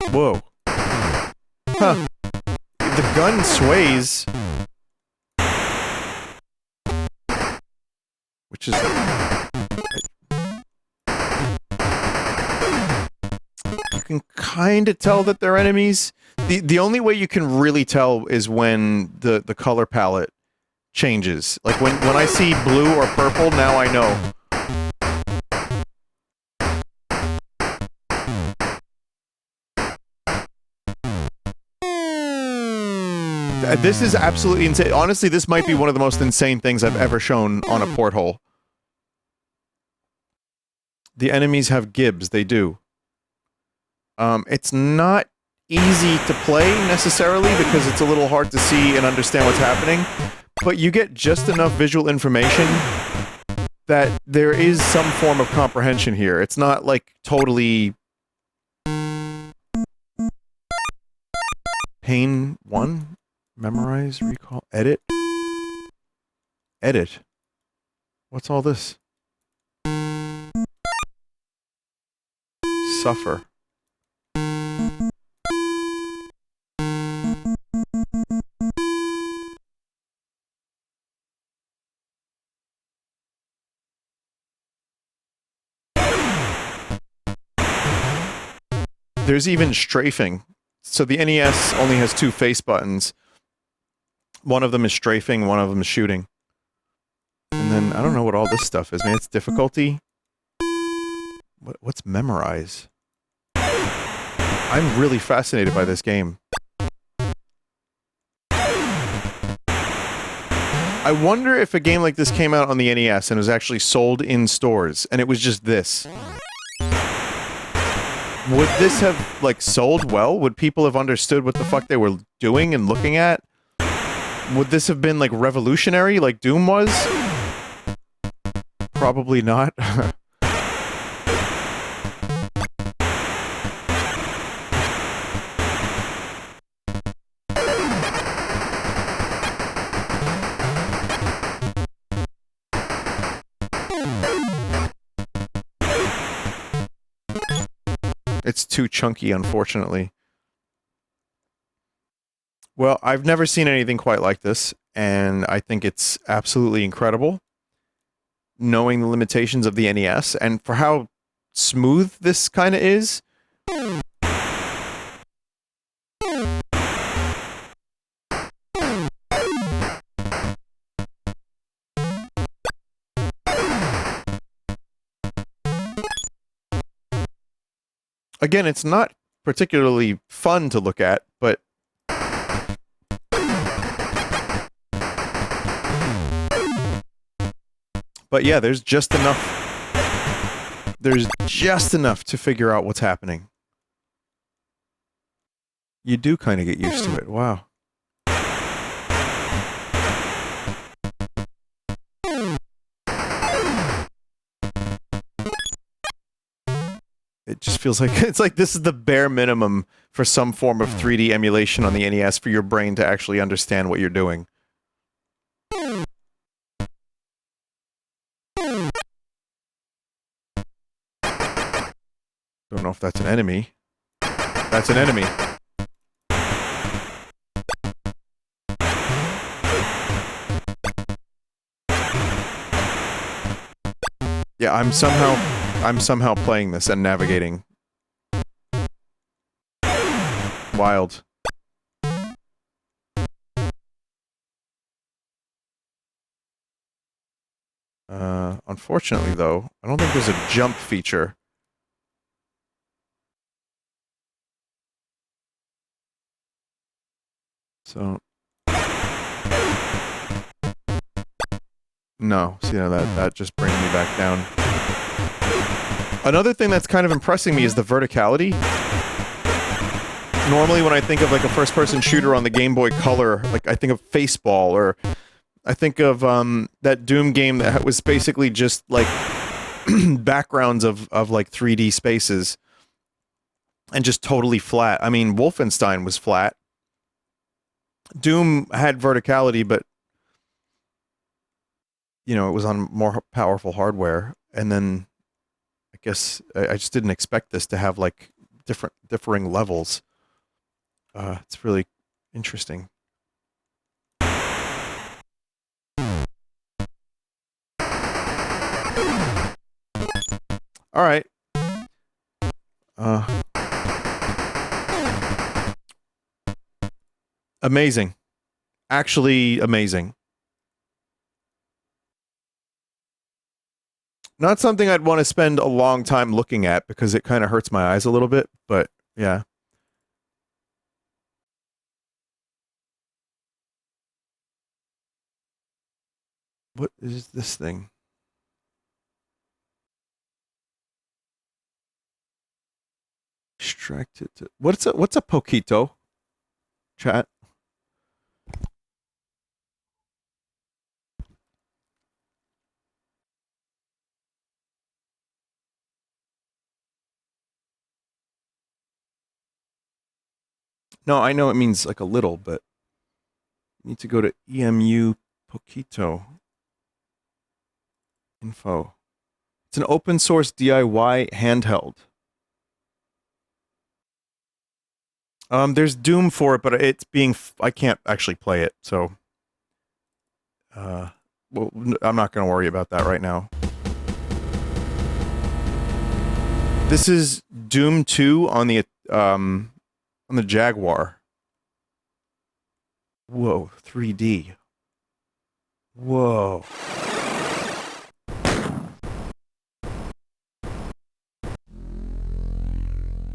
Whoa. Huh. The gun sways. Which is... You can kind of tell that they're enemies. The only way you can really tell is when the color palette changes. Like, when I see blue or purple, now I know. This is absolutely insane. Honestly, this might be one of the most insane things I've ever shown on a PortHole. The enemies have gibs, they do. It's not easy to play, necessarily, because it's a little hard to see and understand what's happening, but you get just enough visual information that there is some form of comprehension here. It's not, like, totally... Pain 1? Memorize, recall, edit? Edit. What's all this? Suffer. There's even strafing. So the NES only has 2 face buttons. One of them is strafing, one of them is shooting. And then, I don't know what all this stuff is, man. It's difficulty. What's memorize? I'm really fascinated by this game. I wonder if a game like this came out on the NES and was actually sold in stores, and it was just this. Would this have, like, sold well? Would people have understood what the fuck they were doing and looking at? Would this have been, like, revolutionary like Doom was? Probably not. It's too chunky, unfortunately. Well, I've never seen anything quite like this, and I think it's absolutely incredible, knowing the limitations of the NES, and for how smooth this kind of is. Again, it's not particularly fun to look at, but yeah, there's just enough. There's just enough to figure out what's happening. You do kind of get used to it. Wow. It just feels like it's like this is the bare minimum for some form of 3D emulation on the NES for your brain to actually understand what you're doing. Don't know if that's an enemy. That's an enemy. Yeah, I'm somehow playing this and navigating. Wild. Unfortunately, though, I don't think there's a jump feature. So... No, see, that just brings me back down. Another thing that's kind of impressing me is the verticality. Normally when I think of like a first-person shooter on the Game Boy Color, like I think of Faceball, or I think of that Doom game that was basically just like backgrounds of like 3D spaces and just totally flat. I mean, Wolfenstein was flat. Doom had verticality, but you know, it was on more powerful hardware, and then I guess I just didn't expect this to have like differing levels. It's really interesting. All right. Amazing. Actually amazing. Not something I'd want to spend a long time looking at because it kind of hurts my eyes a little bit, but yeah. What is this thing? Extracted to... what's a poquito? Chat. No, I know it means like a little, but you need to go to EMU poquito. Info. It's an open source DIY handheld. There's Doom for it, but it's being... I can't actually play it, so... well, I'm not going to worry about that right now. This is Doom 2 on the Jaguar. Whoa, 3D. Whoa.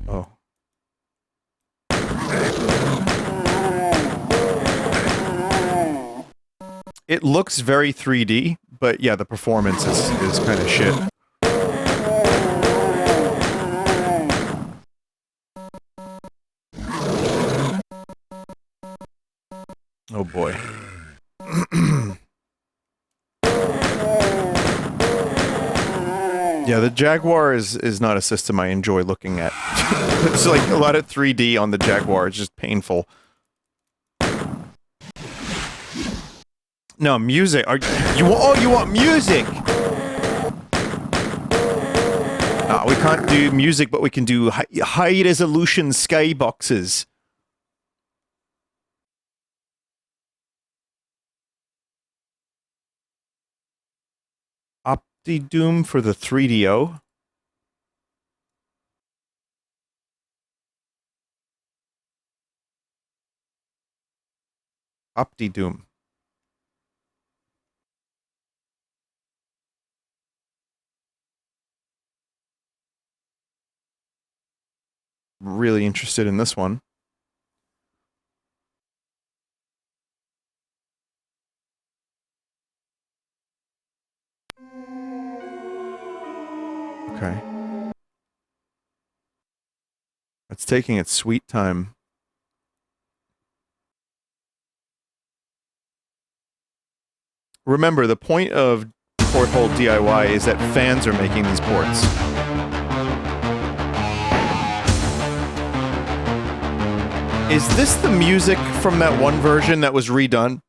Oh. It looks very 3D, but yeah, the performance is kind of shit. Oh boy. Yeah, the Jaguar is not a system I enjoy looking at. It's like a lot of 3D on the Jaguar. It's just painful. No, music. You want music? We can't do music, but we can do high-resolution skyboxes. Opti-Doom for the 3DO. Opti-Doom. Really interested in this one. Okay. It's taking its sweet time. Remember, the point of PortHole DIY is that fans are making these ports. Is this the music from that one version that was redone?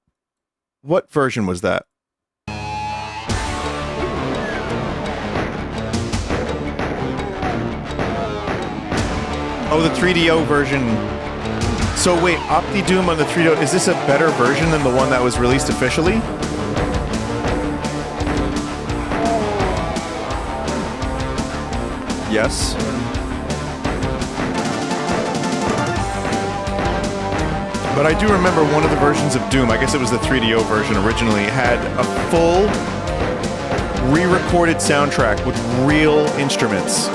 What version was that? Oh, the 3DO version. So wait, Opti-Doom on the 3DO, is this a better version than the one that was released officially? Yes. But I do remember one of the versions of Doom, I guess it was the 3DO version originally, had a full re-recorded soundtrack with real instruments.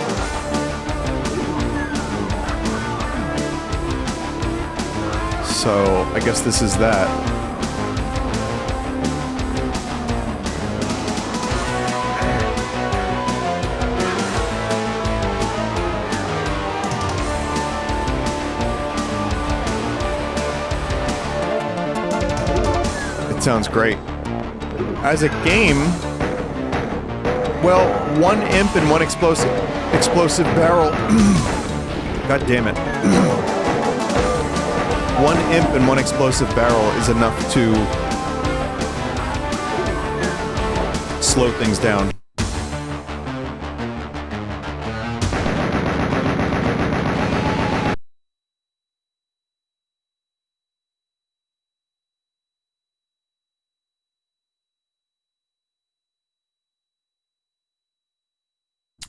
So, I guess this is that. It sounds great. As a game, well, one imp and one explosive barrel. God damn it. One imp and one explosive barrel is enough to slow things down.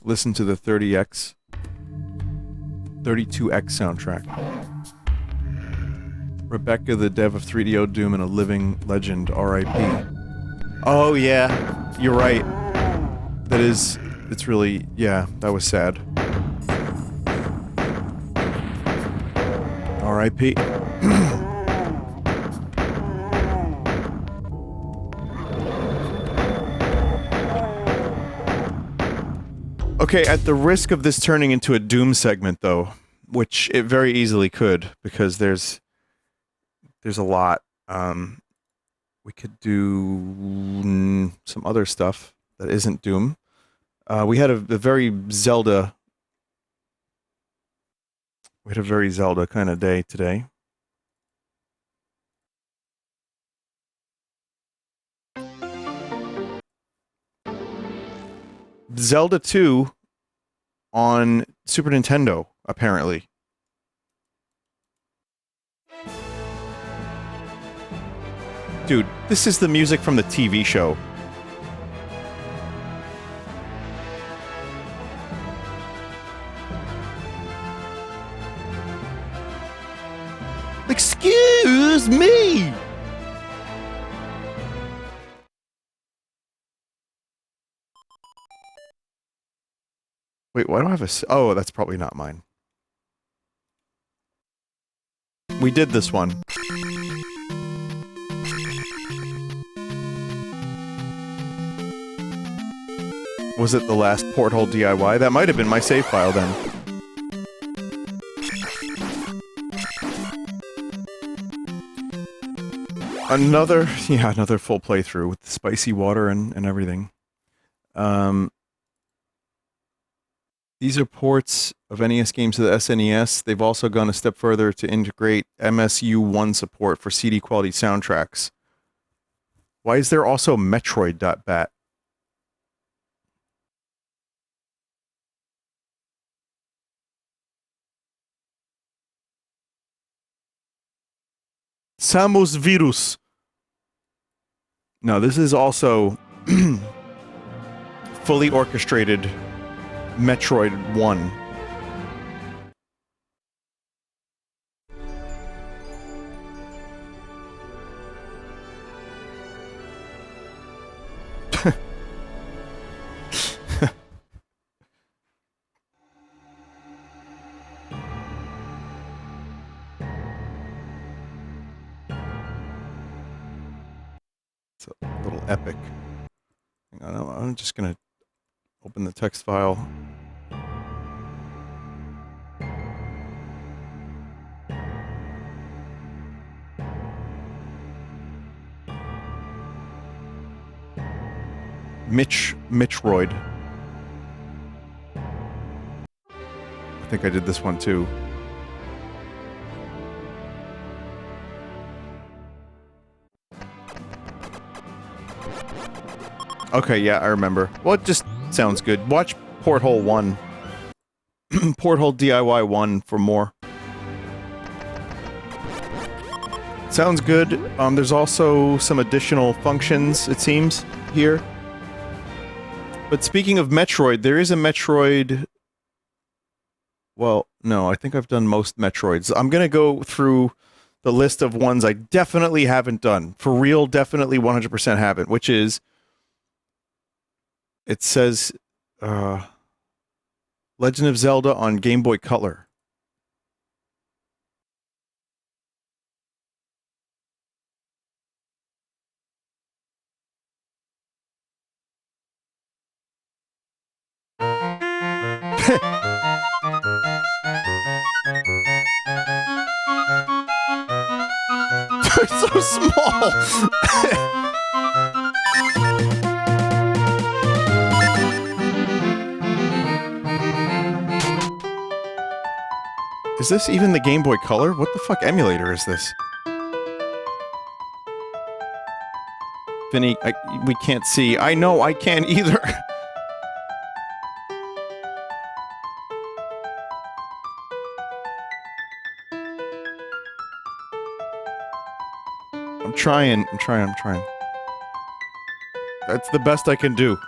Listen to the 32X soundtrack. Rebecca, the dev of 3DO Doom and a living legend, R.I.P. Oh yeah, you're right. That is, it's really, yeah, that was sad. R.I.P. Okay, at the risk of this turning into a Doom segment, though, which it very easily could, because there's a lot. We could do some other stuff that isn't Doom. We had a very Zelda... We had a very Zelda kind of day today. Zelda 2 on Super Nintendo, apparently. Dude, this is the music from the TV show. Excuse me! Wait, why do I have a... Oh, that's probably not mine. We did this one. Was it the last PortHole DIY? That might have been my save file then. Another full playthrough with the spicy water and everything. These are ports of NES games to the SNES. They've also gone a step further to integrate MSU1 support for CD quality soundtracks. Why is there also Metroid.bat? Samus Virus. No, this is also fully orchestrated Metroid 1. It's a little epic. Hang on, I'm just gonna open the text file. Mitroid. I think I did this one too. Okay, yeah, I remember. Well, it just sounds good. Watch PortHole 1. PortHole DIY 1 for more. Sounds good. There's also some additional functions, it seems, here. But speaking of Metroid, there is a Metroid... Well, no, I think I've done most Metroids. I'm gonna go through the list of ones I definitely haven't done. For real, definitely 100% haven't, which is... It says, Legend of Zelda on Game Boy Color. They're so small! Is this even the Game Boy Color? What the fuck emulator is this? Vinny, we can't see. I know, I can't either. I'm trying. That's the best I can do.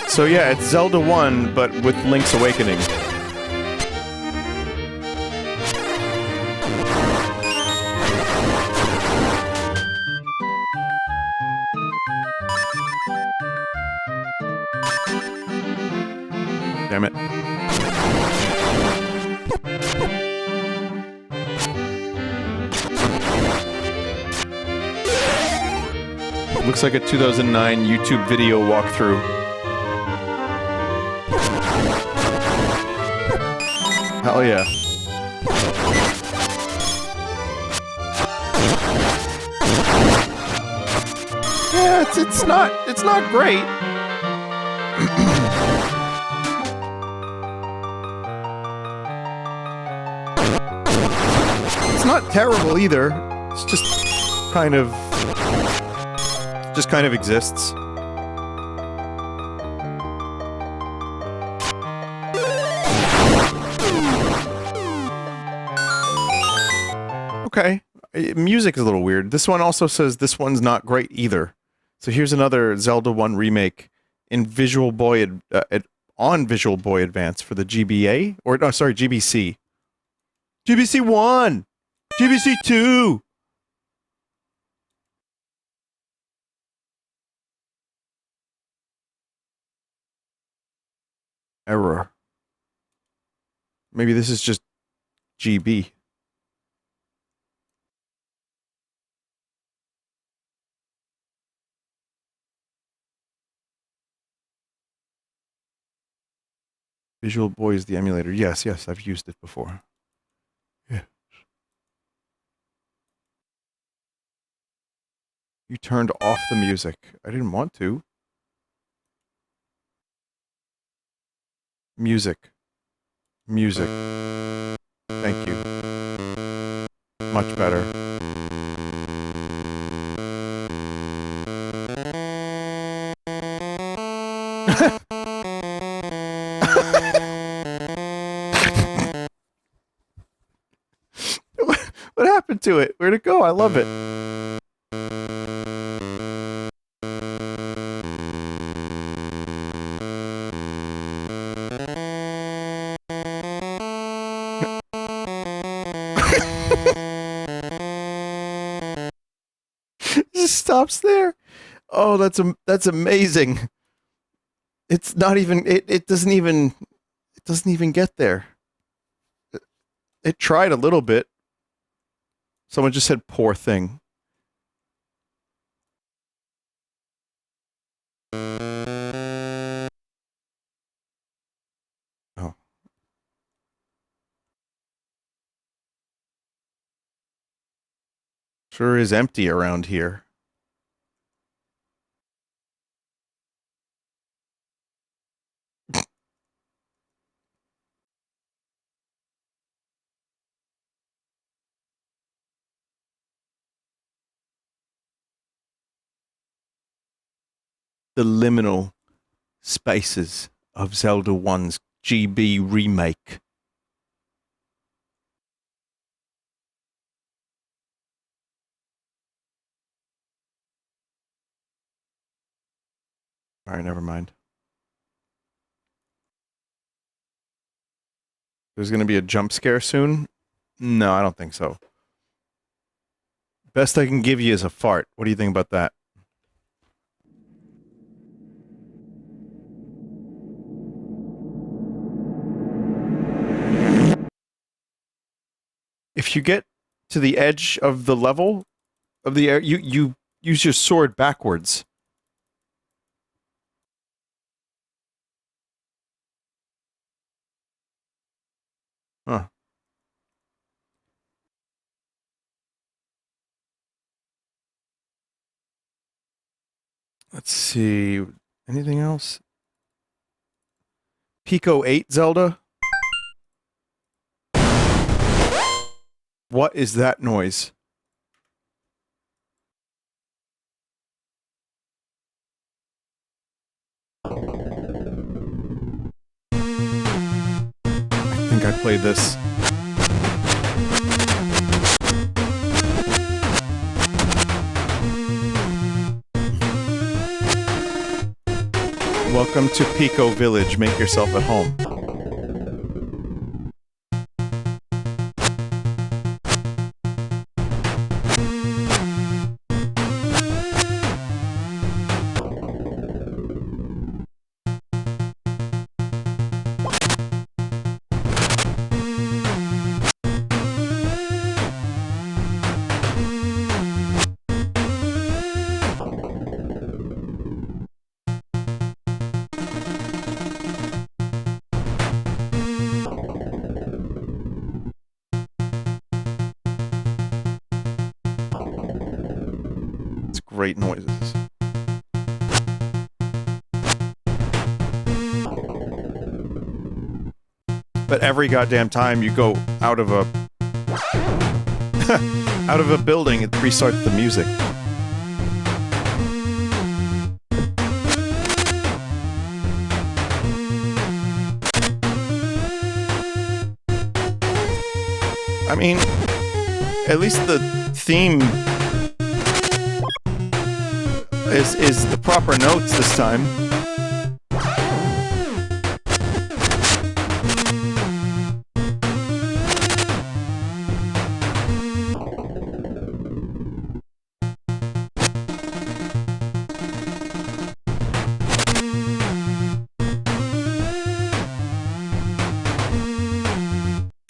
So yeah, it's Zelda 1, but with Link's Awakening. Damn it. Looks like a 2009 YouTube video walkthrough. Hell yeah. Yeah, it's not great. not terrible either. It's just kind of exists. Okay. Music is a little weird. This one also says this one's not great either. So here's another Zelda 1 remake in Visual Boy on Visual Boy Advance for the GBA or no, sorry, GBC. GBC 1, GBC 2. Error. Maybe this is just GB. Visual Boy is the emulator. Yes, yes, I've used it before. Yeah. You turned off the music. I didn't want to. Music. Music. Thank you. Much better. What happened to it? Where'd it go? I love it. It just stops there. Oh, that's amazing. It's not even it doesn't even get there. It tried a little bit. Someone just said poor thing. Oh. Sure is empty around here. The liminal spaces of Zelda 1's GB remake. Alright, never mind. There's gonna be a jump scare soon? No, I don't think so. Best I can give you is a fart. What do you think about that? If you get to the edge of the level of the air, you use your sword backwards. Huh. Let's see. Anything else? Pico-8 Zelda? What is that noise? I think I played this. Welcome to Pico Village. Make yourself at home. Great noises. But every goddamn time you go out of a Out of a building, it restarts the music. I mean, at least the theme is the proper notes this time.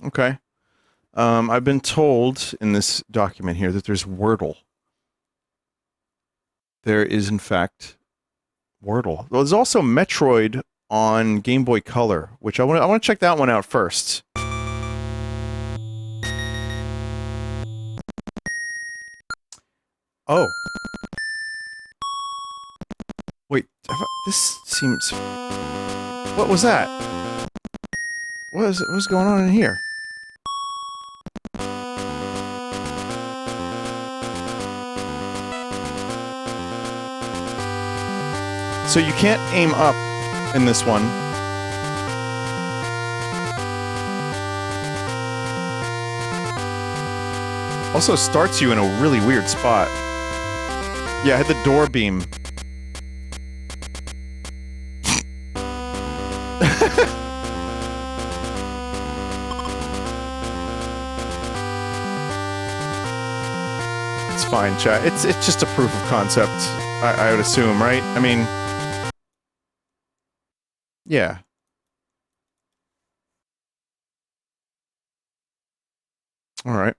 Okay. I've been told in this document here that there's Wordle. There is, in fact, Wordle. Well, there's also Metroid on Game Boy Color, which I want to check that one out first. Oh. Wait, this seems... What was that? What's going on in here? So you can't aim up in this one. Also starts you in a really weird spot. Yeah, I had the door beam. It's fine, chat. It's just a proof of concept, I would assume, right? I mean... Yeah. All right.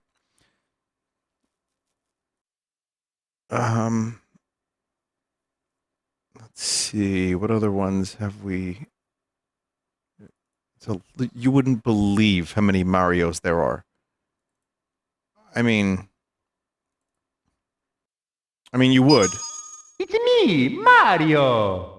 Let's see. What other ones have we? So you wouldn't believe how many Marios there are. I mean, you would. It's me, Mario!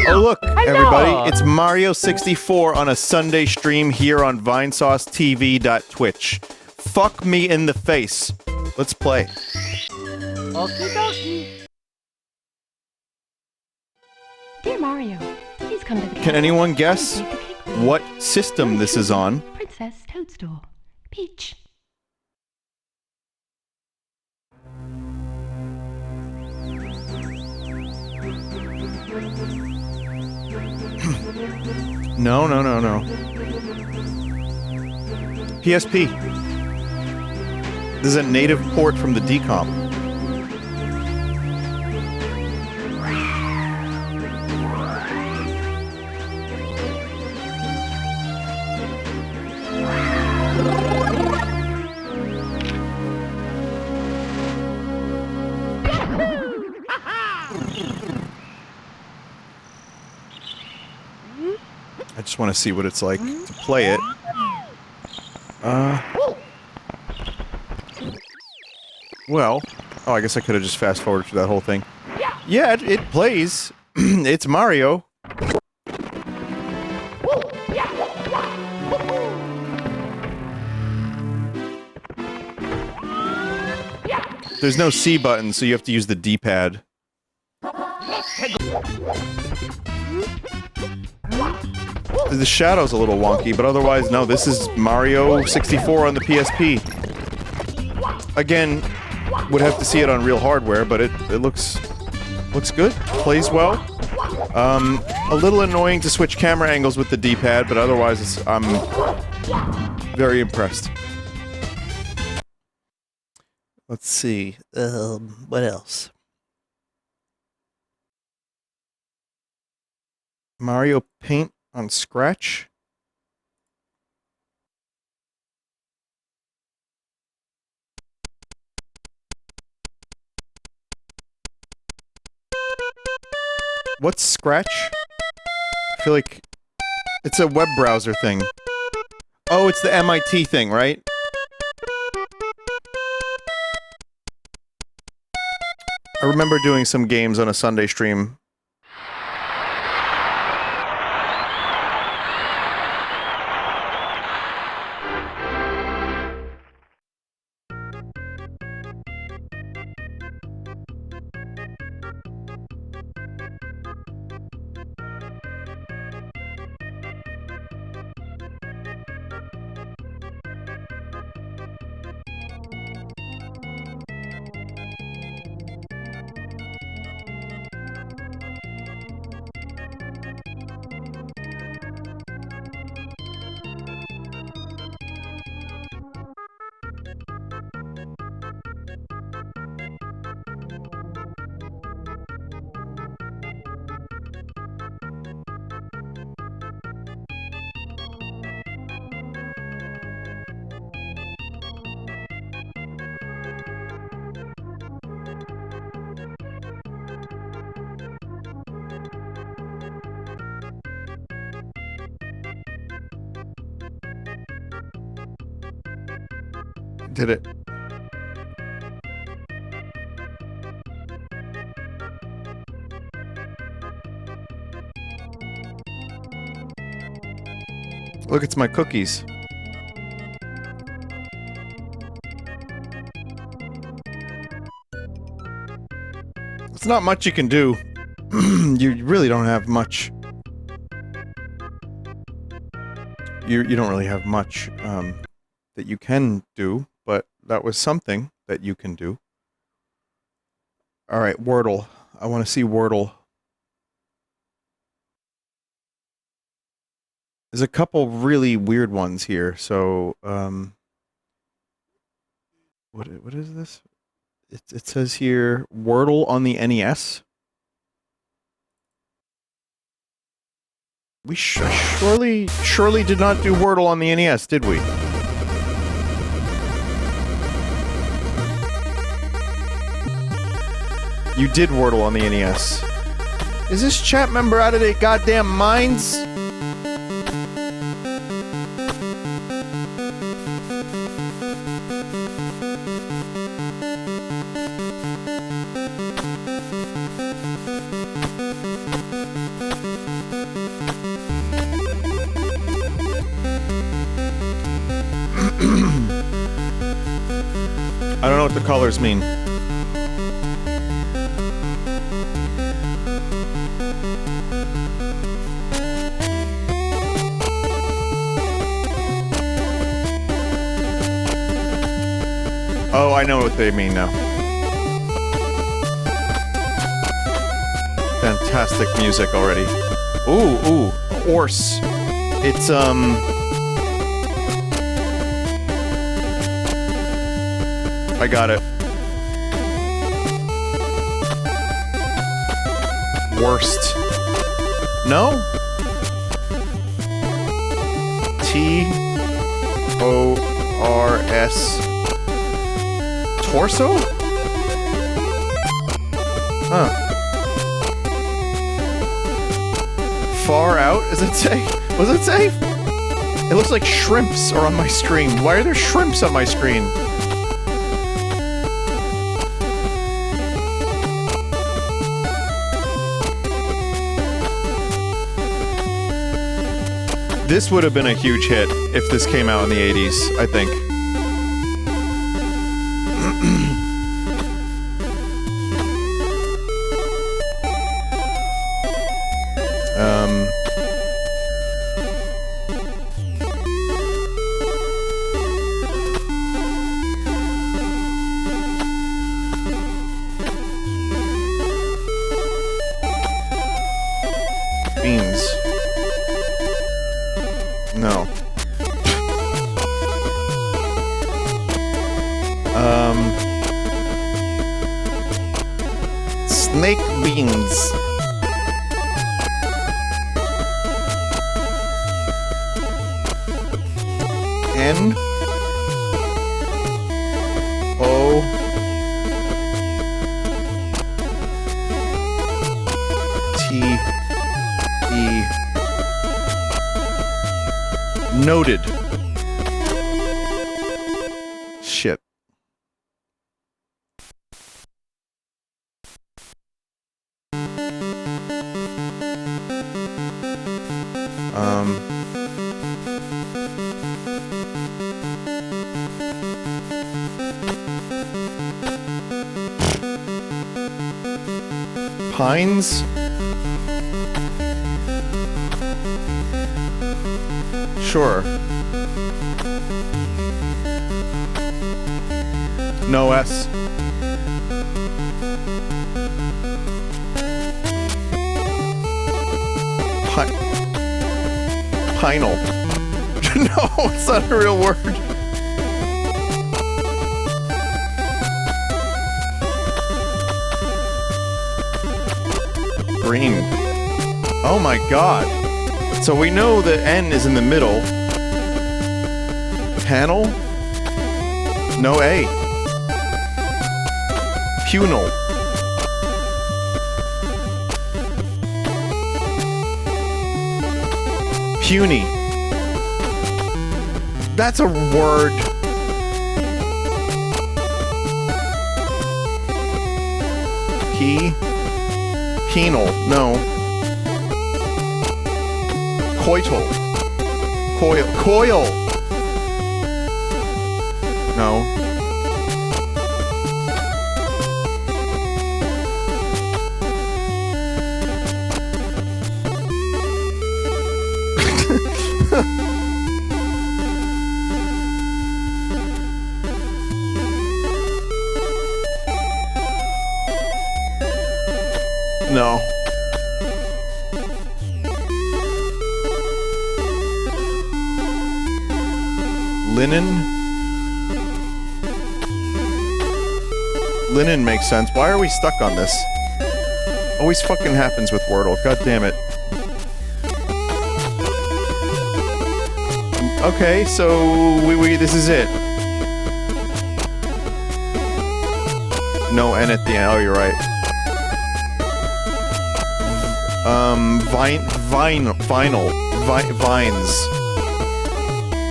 Oh look, everybody, it's Mario 64 on a Sunday stream here on VinesauceTV.twitch. Fuck me in the face. Let's play. Okie dokie. Dear Mario, please come to the Can anyone guess what system this is on? Princess Toadstool. Peach. No. PSP. This is a native port from the DCOM. I just want to see what it's like to play it. Well, oh, I guess I could have just fast forwarded through that whole thing. Yeah, it plays. It's Mario. There's no C button, so you have to use the D-pad. The shadow's a little wonky, but otherwise, no, this is Mario 64 on the PSP. Again, would have to see it on real hardware, but it looks good, plays well. A little annoying to switch camera angles with the D-pad, but otherwise, I'm very impressed. Let's see, what else? Mario Paint on Scratch? What's Scratch? I feel like it's a web browser thing. Oh, it's the MIT thing, right? I remember doing some games on a Sunday stream. Did it? Look, it's my cookies. It's not much you can do. You really don't have much. You don't really have much that you can do, but that was something that you can do. All right, Wordle. I want to see Wordle. There's a couple really weird ones here. So, what is this? It says here Wordle on the NES. We surely did not do Wordle on the NES, did we? You did Wordle on the NES. Is this chat member out of their goddamn minds? I don't know what the colors mean. Oh, I know what they mean now. Fantastic music already. Ooh, Orse. It's, I got it. Worst. No? T-O-R-S. Torso? Huh. Far out, does it say? What does it say? It looks like shrimps are on my screen. Why are there shrimps on my screen? This would have been a huge hit if this came out in the 80s, I think. Beans. No. Snake beans. N O T E. Noted. Shit. Pines? Sure. No S. Pinal. No, it's not a real word. Green. Oh my god. So we know that N is in the middle. Panel? No A. Punal. Puny. That's a word. P? Penal. No. Coital. Coil. Coil! No. No. Linen? Linen makes sense. Why are we stuck on this? Always fucking happens with Wordle. God damn it. Okay, so this is it. No N at the end. Oh, you're right. Vines.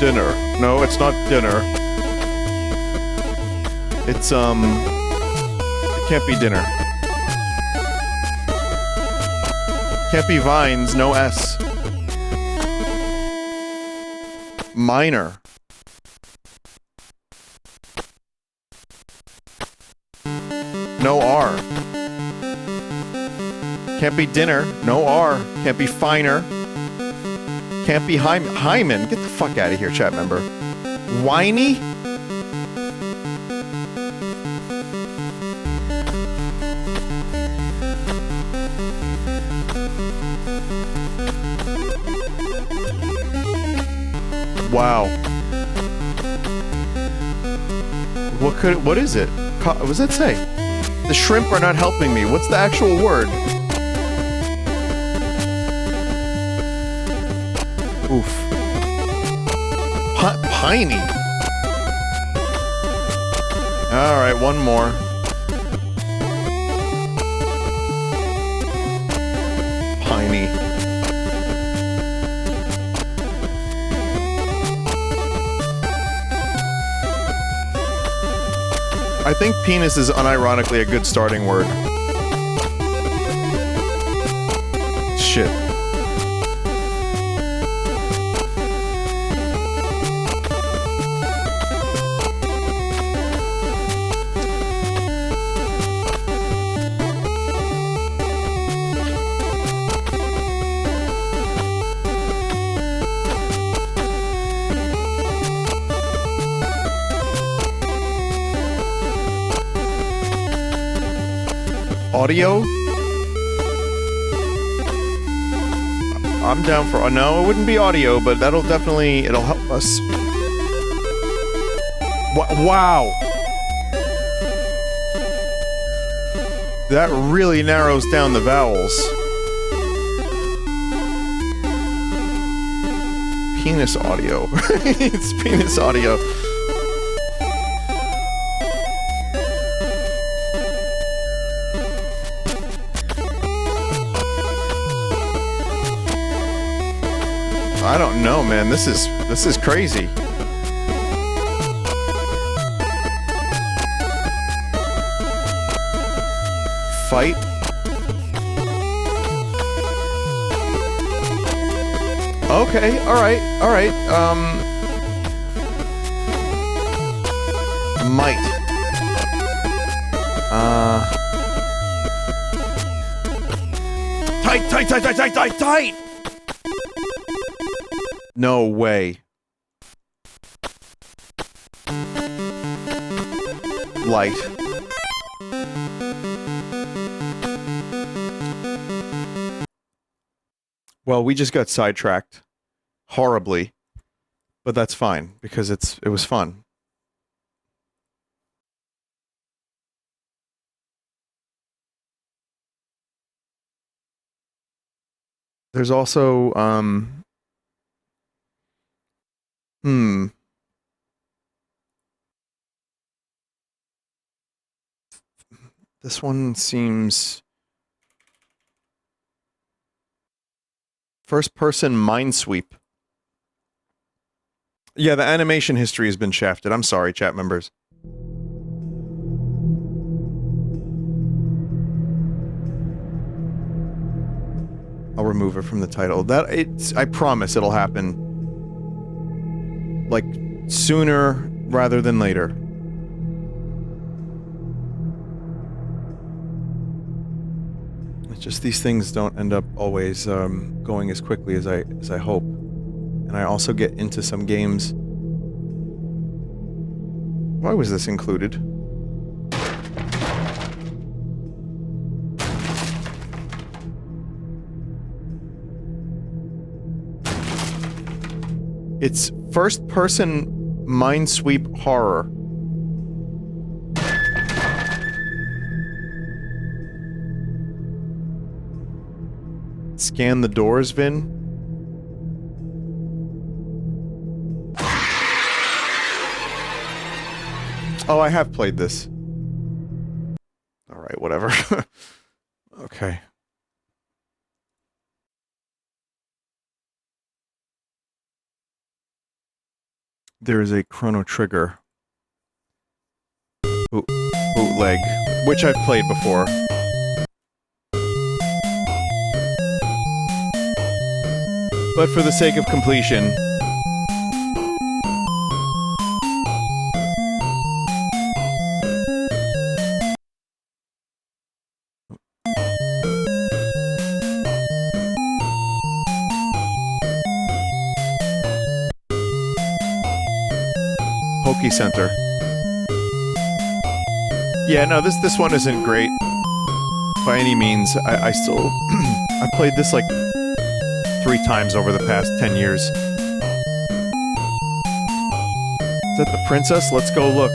Dinner. No, it's not dinner. It's, it can't be dinner. Can't be vines, no S. Minor. No R. Can't be dinner, no R. Can't be finer. Can't be Hyman. Get the fuck out of here, chat member. Whiny? Wow. What is it? What does that say? The shrimp are not helping me. What's the actual word? Oof. Piney. Alright, one more. Piney. I think penis is unironically a good starting word. Shit. Audio? I'm down for... no, it wouldn't be audio, but that'll definitely... it'll help us. Wow! That really narrows down the vowels. Penis audio. It's penis audio. I don't know, man. This is crazy. Fight. Okay, alright, alright. Might. Tight! No way. Light. Well, we just got sidetracked. Horribly. But that's fine, because it was fun. There's also, this one seems... First-person Minesweep. Yeah, the animation history has been shafted. I'm sorry, chat members. remove it from the title. I promise it'll happen. Like, sooner rather than later. It's just these things don't end up always going as quickly as I hope. And I also get into some games. Why was this included? It's first-person Minesweeper Horror. Scan the doors, Vin. Oh, I have played this. Alright, whatever. Okay. There is a Chrono Trigger bootleg, which I've played before. But for the sake of completion... Center. Yeah, no, this one isn't great by any means. I still I played this like 3 times over the past 10 years. Is that the princess? Let's go look.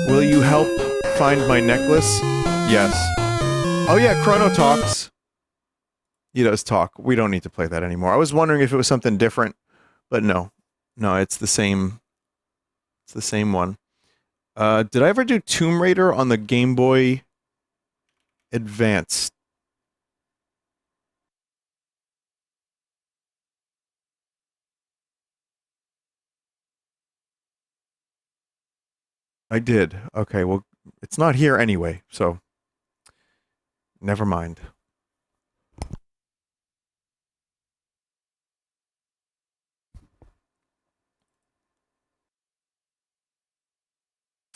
Will you help find my necklace? Yes. Oh yeah, Chrono talks. He does talk. We don't need to play that anymore. I was wondering if it was something different, but no. No, it's the same. It's the same one. Did I ever do Tomb Raider on the Game Boy Advance? I did. Okay, well, it's not here anyway, so never mind.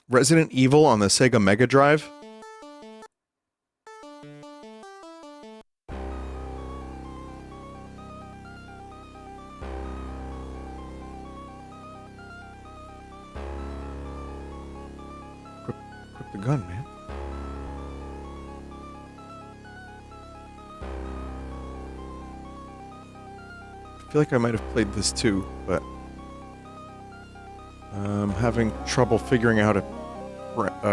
Resident Evil on the Sega Mega Drive? Equip the gun, man. I feel like I might have played this too, but I'm having trouble figuring out how to what do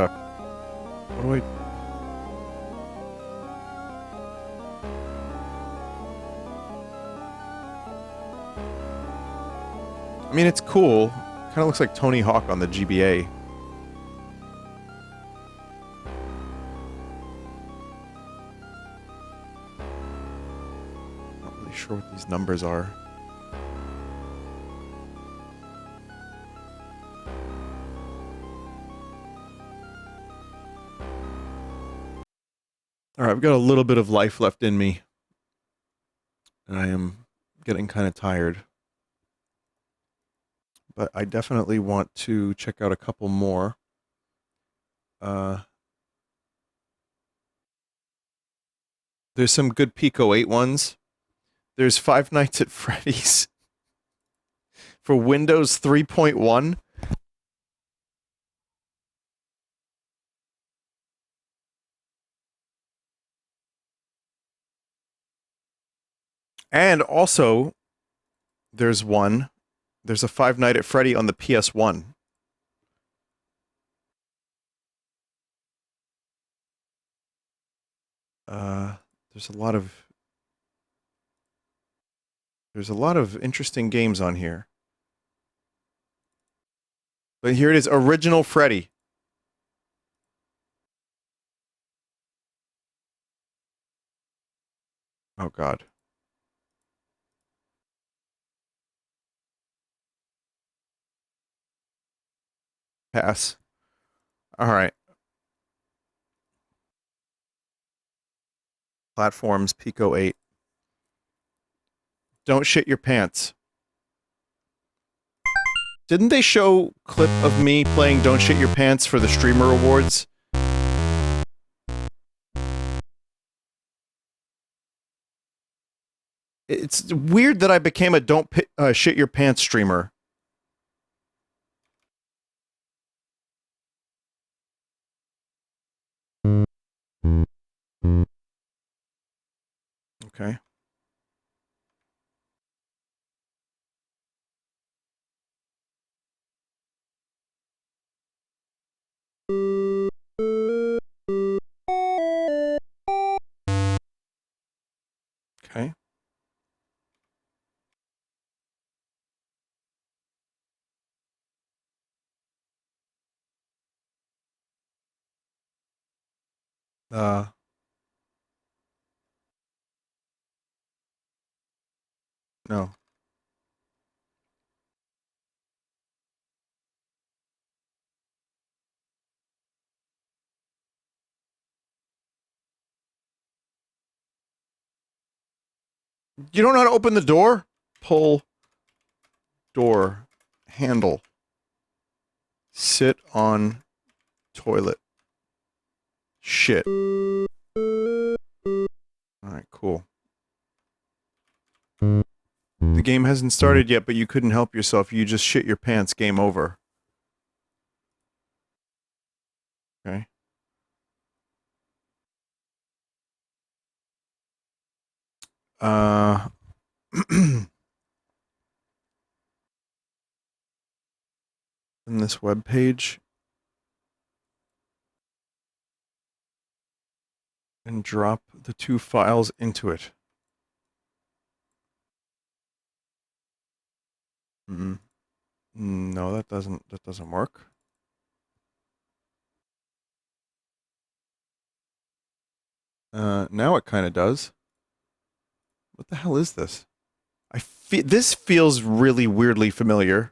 I mean, it's cool. Kind of looks like Tony Hawk on the GBA. Not really sure what these numbers are. Alright, I've got a little bit of life left in me. And I am getting kind of tired. But I definitely want to check out a couple more. There's some good Pico-8 ones. There's Five Nights at Freddy's for Windows 3.1. And also, there's a Five Nights at Freddy on the PS1. There's a lot of interesting games on here. But here it is, Original Freddy. Oh God. Pass. All right. Platforms Pico-8. Don't shit your pants. Didn't they show clip of me playing Don't Shit Your Pants for the Streamer Awards? It's weird that I became a Shit Your Pants streamer. Okay. Okay. No. You don't know how to open the door? Pull door handle. Sit on toilet. Shit. Alright, cool. The game hasn't started yet, but you couldn't help yourself. You just shit your pants. Game over. Okay. In this web page. And drop the two files into it. No, that doesn't work. Now it kind of does. What the hell is this? This feels really weirdly familiar.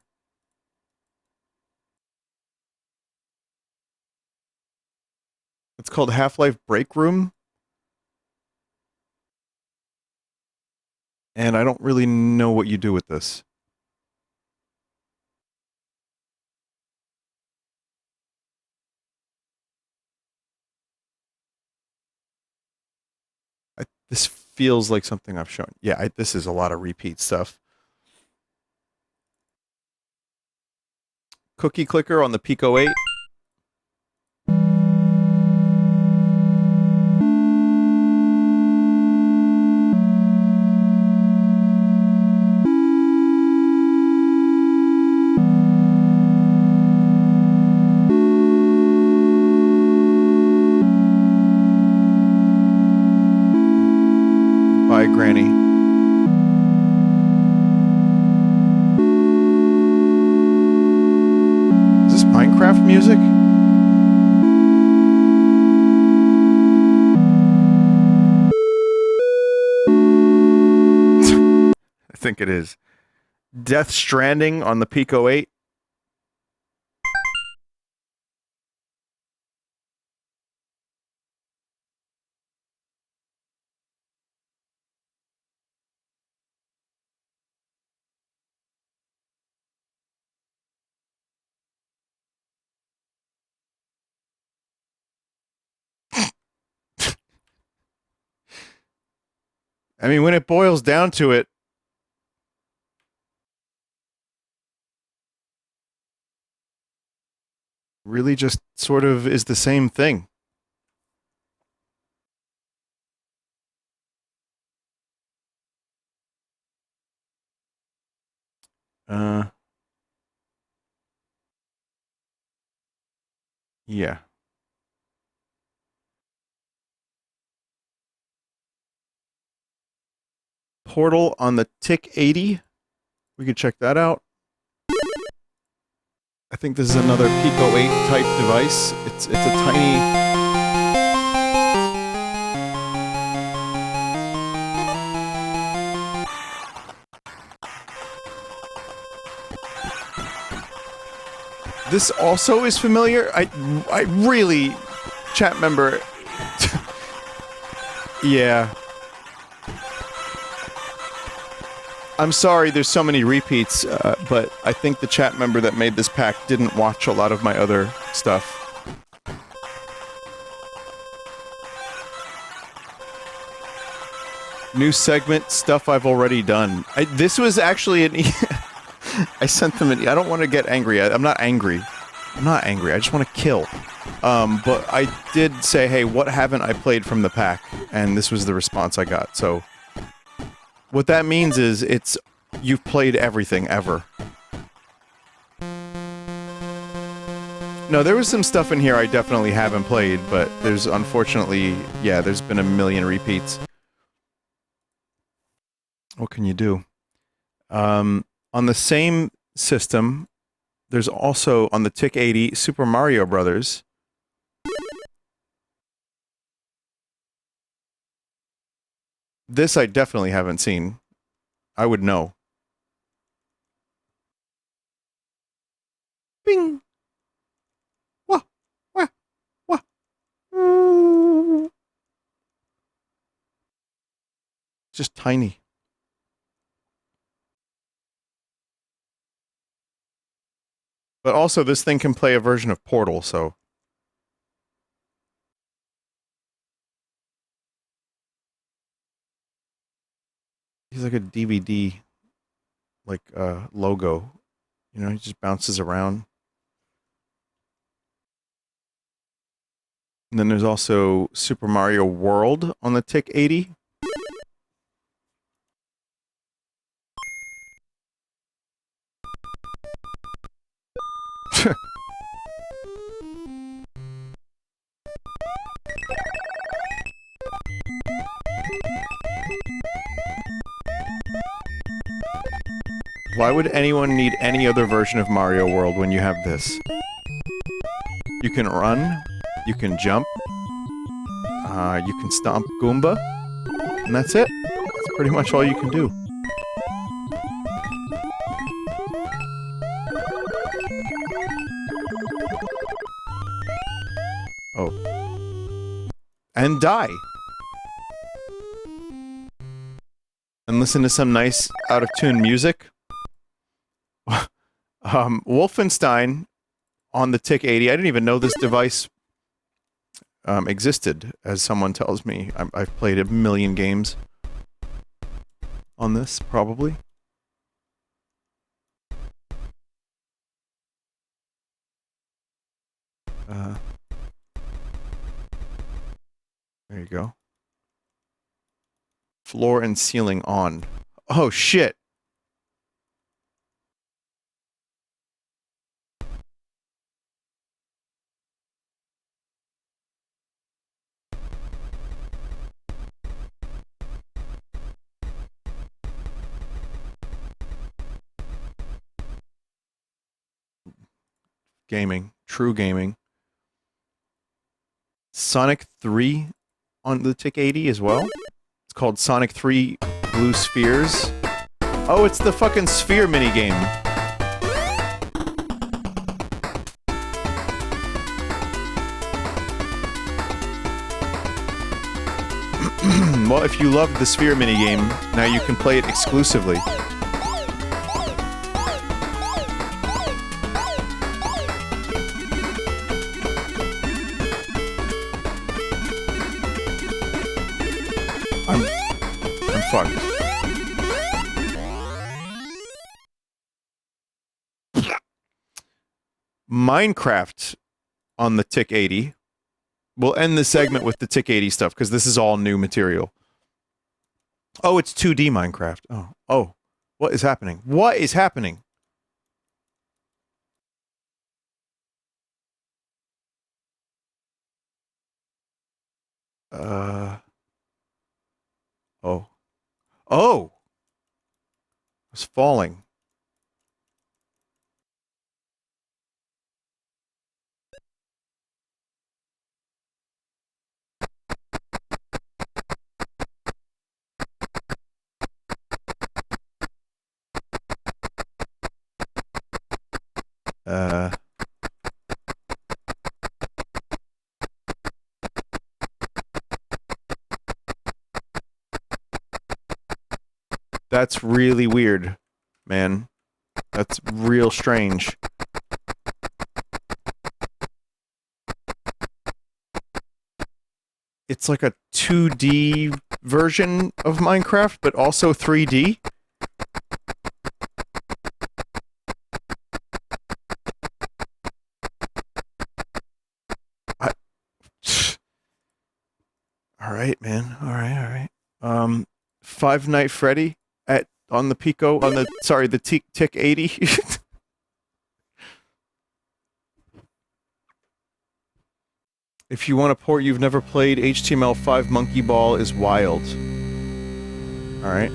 It's called Half-Life Break Room. And I don't really know what you do with this. This feels like something I've shown. Yeah, this is a lot of repeat stuff. Cookie clicker on the Pico-8. Bye, Granny. Is this Minecraft music? I think it is. Death Stranding on the Pico-8. I mean, when it boils down to it, really just sort of is the same thing. Yeah. PortHole on the TIC-80. We could check that out. I think this is another Pico-8 type device. It's a tiny... This also is familiar. I really, chat member, Yeah. I'm sorry there's so many repeats, but I think the chat member that made this pack didn't watch a lot of my other stuff. New segment, stuff I've already done. This was actually an I sent them an I don't want to get angry. I'm not angry. I'm not angry. I just want to kill. But I did say, hey, what haven't I played from the pack? And this was the response I got, so... What that means is, you've played everything, ever. No, there was some stuff in here I definitely haven't played, but there's unfortunately... Yeah, there's been a million repeats. What can you do? On the same system, there's also, on the TIC-80, Super Mario Brothers. This I definitely haven't seen. I would know. Bing! Wah! Wah! Wah! Just tiny. But also, this thing can play a version of PortHole, so... He's like a DVD, like, logo. You know, he just bounces around. And then there's also Super Mario World on the TIC-80. Why would anyone need any other version of Mario World when you have this? You can run, you can jump, you can stomp Goomba, and that's it. That's pretty much all you can do. Oh. And die. And listen to some nice, out-of-tune music. Wolfenstein on the TIC-80. I didn't even know this device existed, as someone tells me. I've played a million games on this, probably. There you go. Floor and ceiling on. Oh, shit! Gaming. True gaming. Sonic 3 on the TIC-80 as well? It's called Sonic 3 Blue Spheres. Oh, it's the fucking sphere minigame. Well, if you love the sphere minigame, now you can play it exclusively. I'm fucked. Minecraft on the TIC-80. We'll end the segment with the TIC-80 stuff, because this is all new material. Oh, it's 2D Minecraft. Oh. Oh. What is happening? What is happening? Oh. Oh! I was falling. That's really weird, man. That's real strange. It's like a 2D version of Minecraft, but also 3D. Alright, man. Alright. Five Night Freddy on the TIC 80. If you want a port you've never played, HTML5 Monkey Ball is wild. Alright.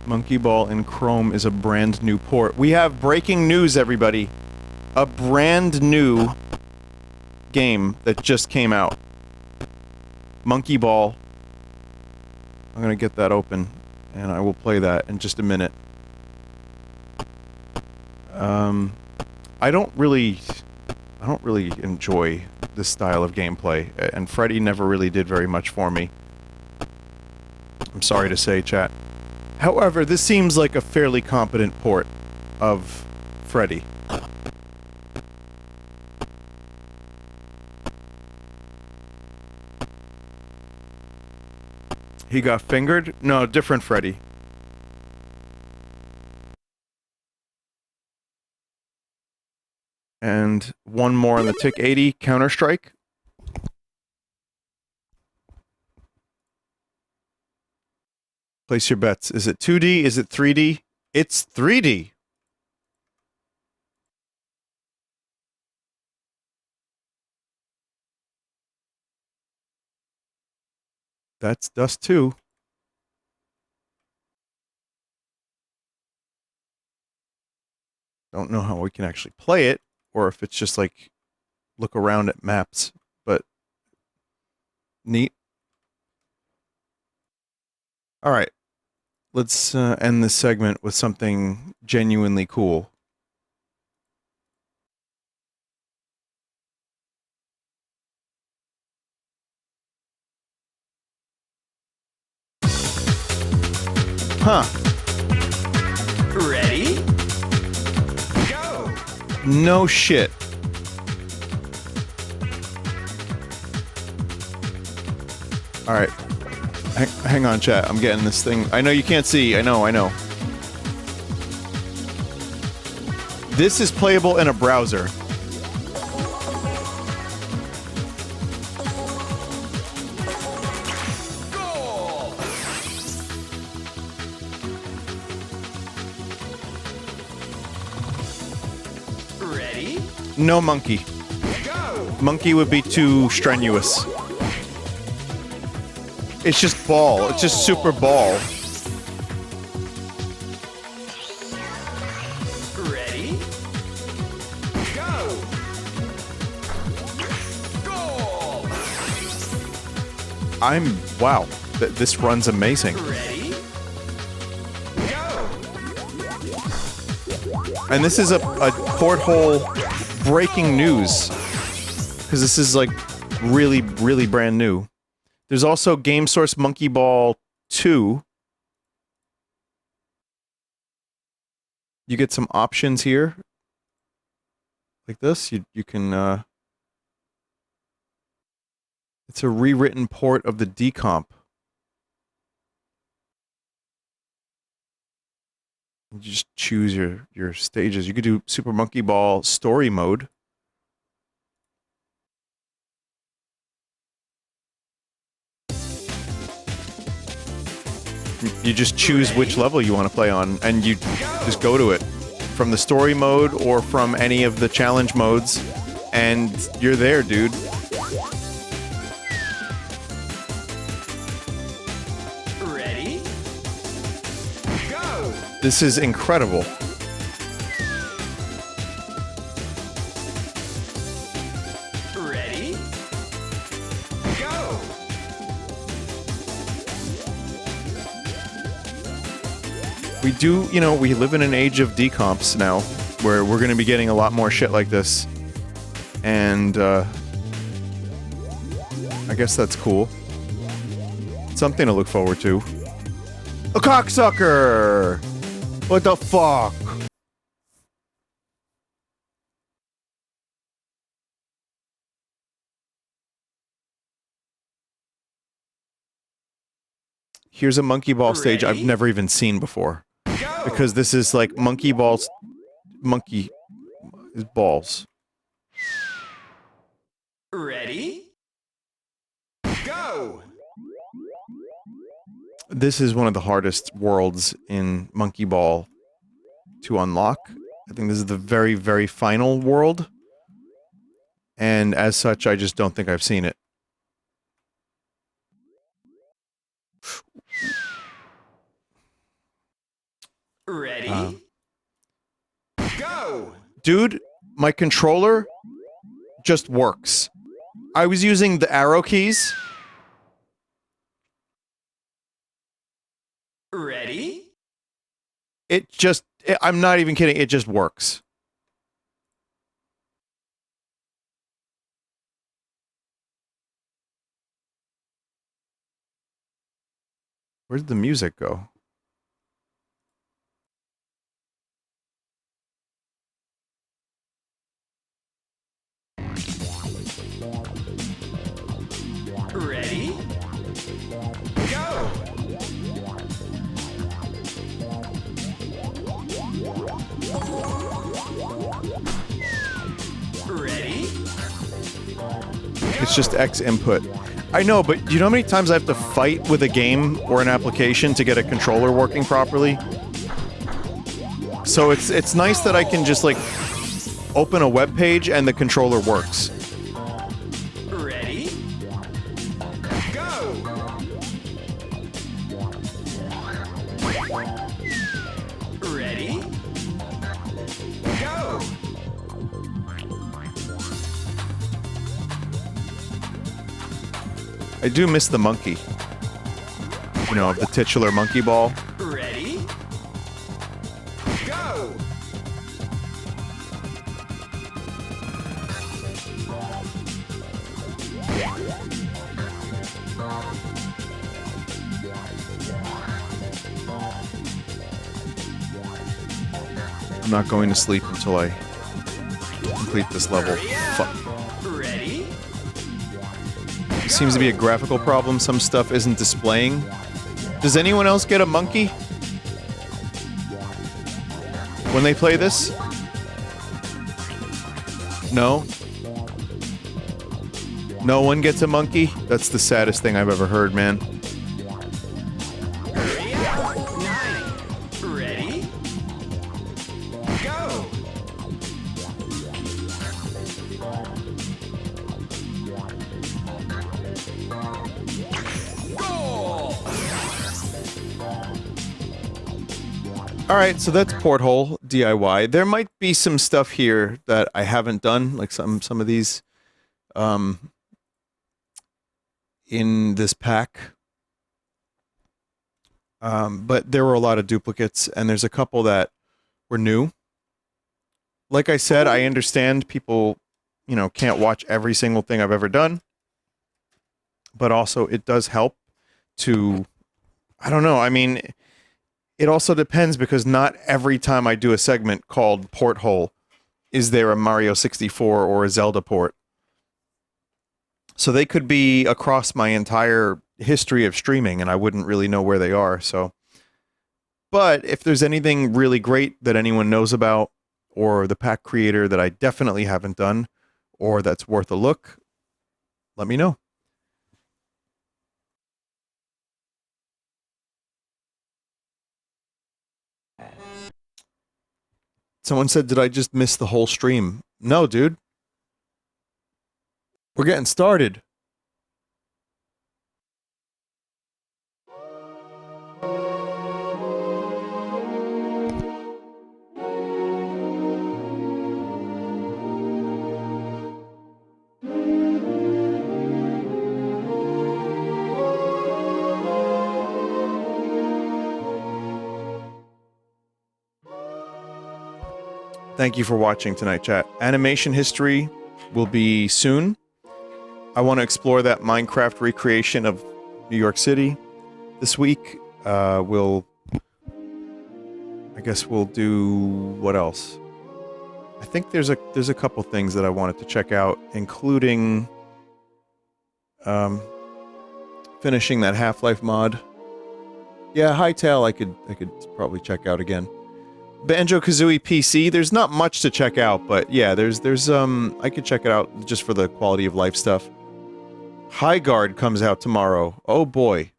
Monkey Ball in Chrome is a brand new port. We have breaking news, everybody. A brand new game that just came out. Monkey Ball. I'm gonna get that open, and I will play that in just a minute. I don't really enjoy this style of gameplay, and Freddy never really did very much for me. I'm sorry to say, chat. However, this seems like a fairly competent port of Freddy. He got fingered? No, different Freddy. And one more on the TIC 80, Counter-Strike. Place your bets. Is it 2D? Is it 3D? It's 3D! That's Dust 2. Don't know how we can actually play it, or if it's just like, look around at maps, but neat. Alright, let's end this segment with something genuinely cool. Huh. Ready? Go! No shit. Alright. Hang on, chat. I'm getting this thing. I know you can't see. I know. This is playable in a browser. Goal! Ready? No monkey. Go! Monkey would be too strenuous. It's just ball. It's just super ball. Ready? Go! Goal! Wow. This runs amazing. Ready? Go! And this is a PortHole breaking news. Because this is like really, really brand new. There's also Game Source Monkey Ball 2. You get some options here. Like this. You can, it's a rewritten port of the decomp. You just choose your stages. You could do Super Monkey Ball story mode. You just choose which level you want to play on, and you just go to it. From the story mode, or from any of the challenge modes, and you're there, dude. Ready? Go! This is incredible. Ready? Go! We do, you know, we live in an age of decomps now, where we're going to be getting a lot more shit like this. And, I guess that's cool. Something to look forward to. A cocksucker! What the fuck? Here's a monkey ball stage I've never even seen before. Because this is like monkey balls... Monkey... balls. Ready? Go! This is one of the hardest worlds in Monkey Ball to unlock. I think this is the very, very final world. And as such, I just don't think I've seen it. Ready? Go! Dude, my controller just works. I was using the arrow keys. Ready? It just... I'm not even kidding, it just works. Where did the music go? Ready? Go! Ready? It's just X input. I know, but you know how many times I have to fight with a game or an application to get a controller working properly? So it's nice that I can just, like, open a web page and the controller works. Ready? Go! Ready? Go! I do miss the monkey. You know, the titular monkey ball. Ready? Go! I'm not going to sleep until I complete this level. Fuck. Ready? Seems to be a graphical problem. Some stuff isn't displaying. Does anyone else get a monkey when they play this? No? No one gets a monkey? That's the saddest thing I've ever heard, man. Hurry up! 9. Ready? Go! Goal! Alright, so that's PortHole DIY. There might be some stuff here that I haven't done, like some of these, in this pack. But there were a lot of duplicates, and there's a couple that were new. Like I said, I understand people, you know, can't watch every single thing I've ever done. But also, it does help to... I don't know, I mean... It also depends, because not every time I do a segment called PortHole is there a Mario 64 or a Zelda port. So they could be across my entire history of streaming, and I wouldn't really know where they are, so... But if there's anything really great that anyone knows about, or the pack creator that I definitely haven't done, or that's worth a look, let me know. Someone said, did I just miss the whole stream? No, dude. We're getting started. Thank you for watching tonight, chat. Animation history will be soon. I want to explore that Minecraft recreation of New York City this week. I guess we'll do... what else? I think there's a couple things that I wanted to check out, including finishing that Half-Life mod. Yeah, Hytale I could probably check out again. Banjo-Kazooie PC, there's not much to check out, but yeah, there's I could check it out just for the quality of life stuff. High Guard comes out tomorrow. Oh boy.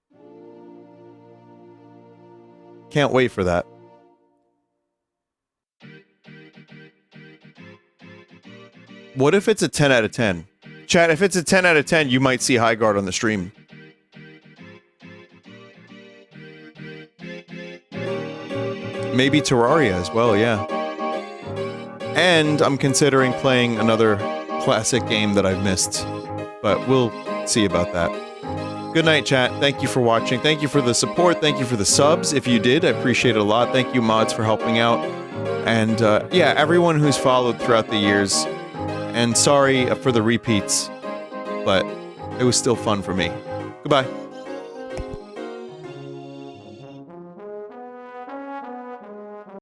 Can't wait for that. What if it's a 10 out of 10? Chat, if it's a 10 out of 10, you might see High Guard on the stream. Maybe Terraria as well, yeah. And I'm considering playing another classic game that I've missed. But we'll see about that. Good night, chat. Thank you for watching. Thank you for the support. Thank you for the subs. If you did, I appreciate it a lot. Thank you, mods, for helping out. And, yeah, everyone who's followed throughout the years. And sorry for the repeats. But it was still fun for me. Goodbye.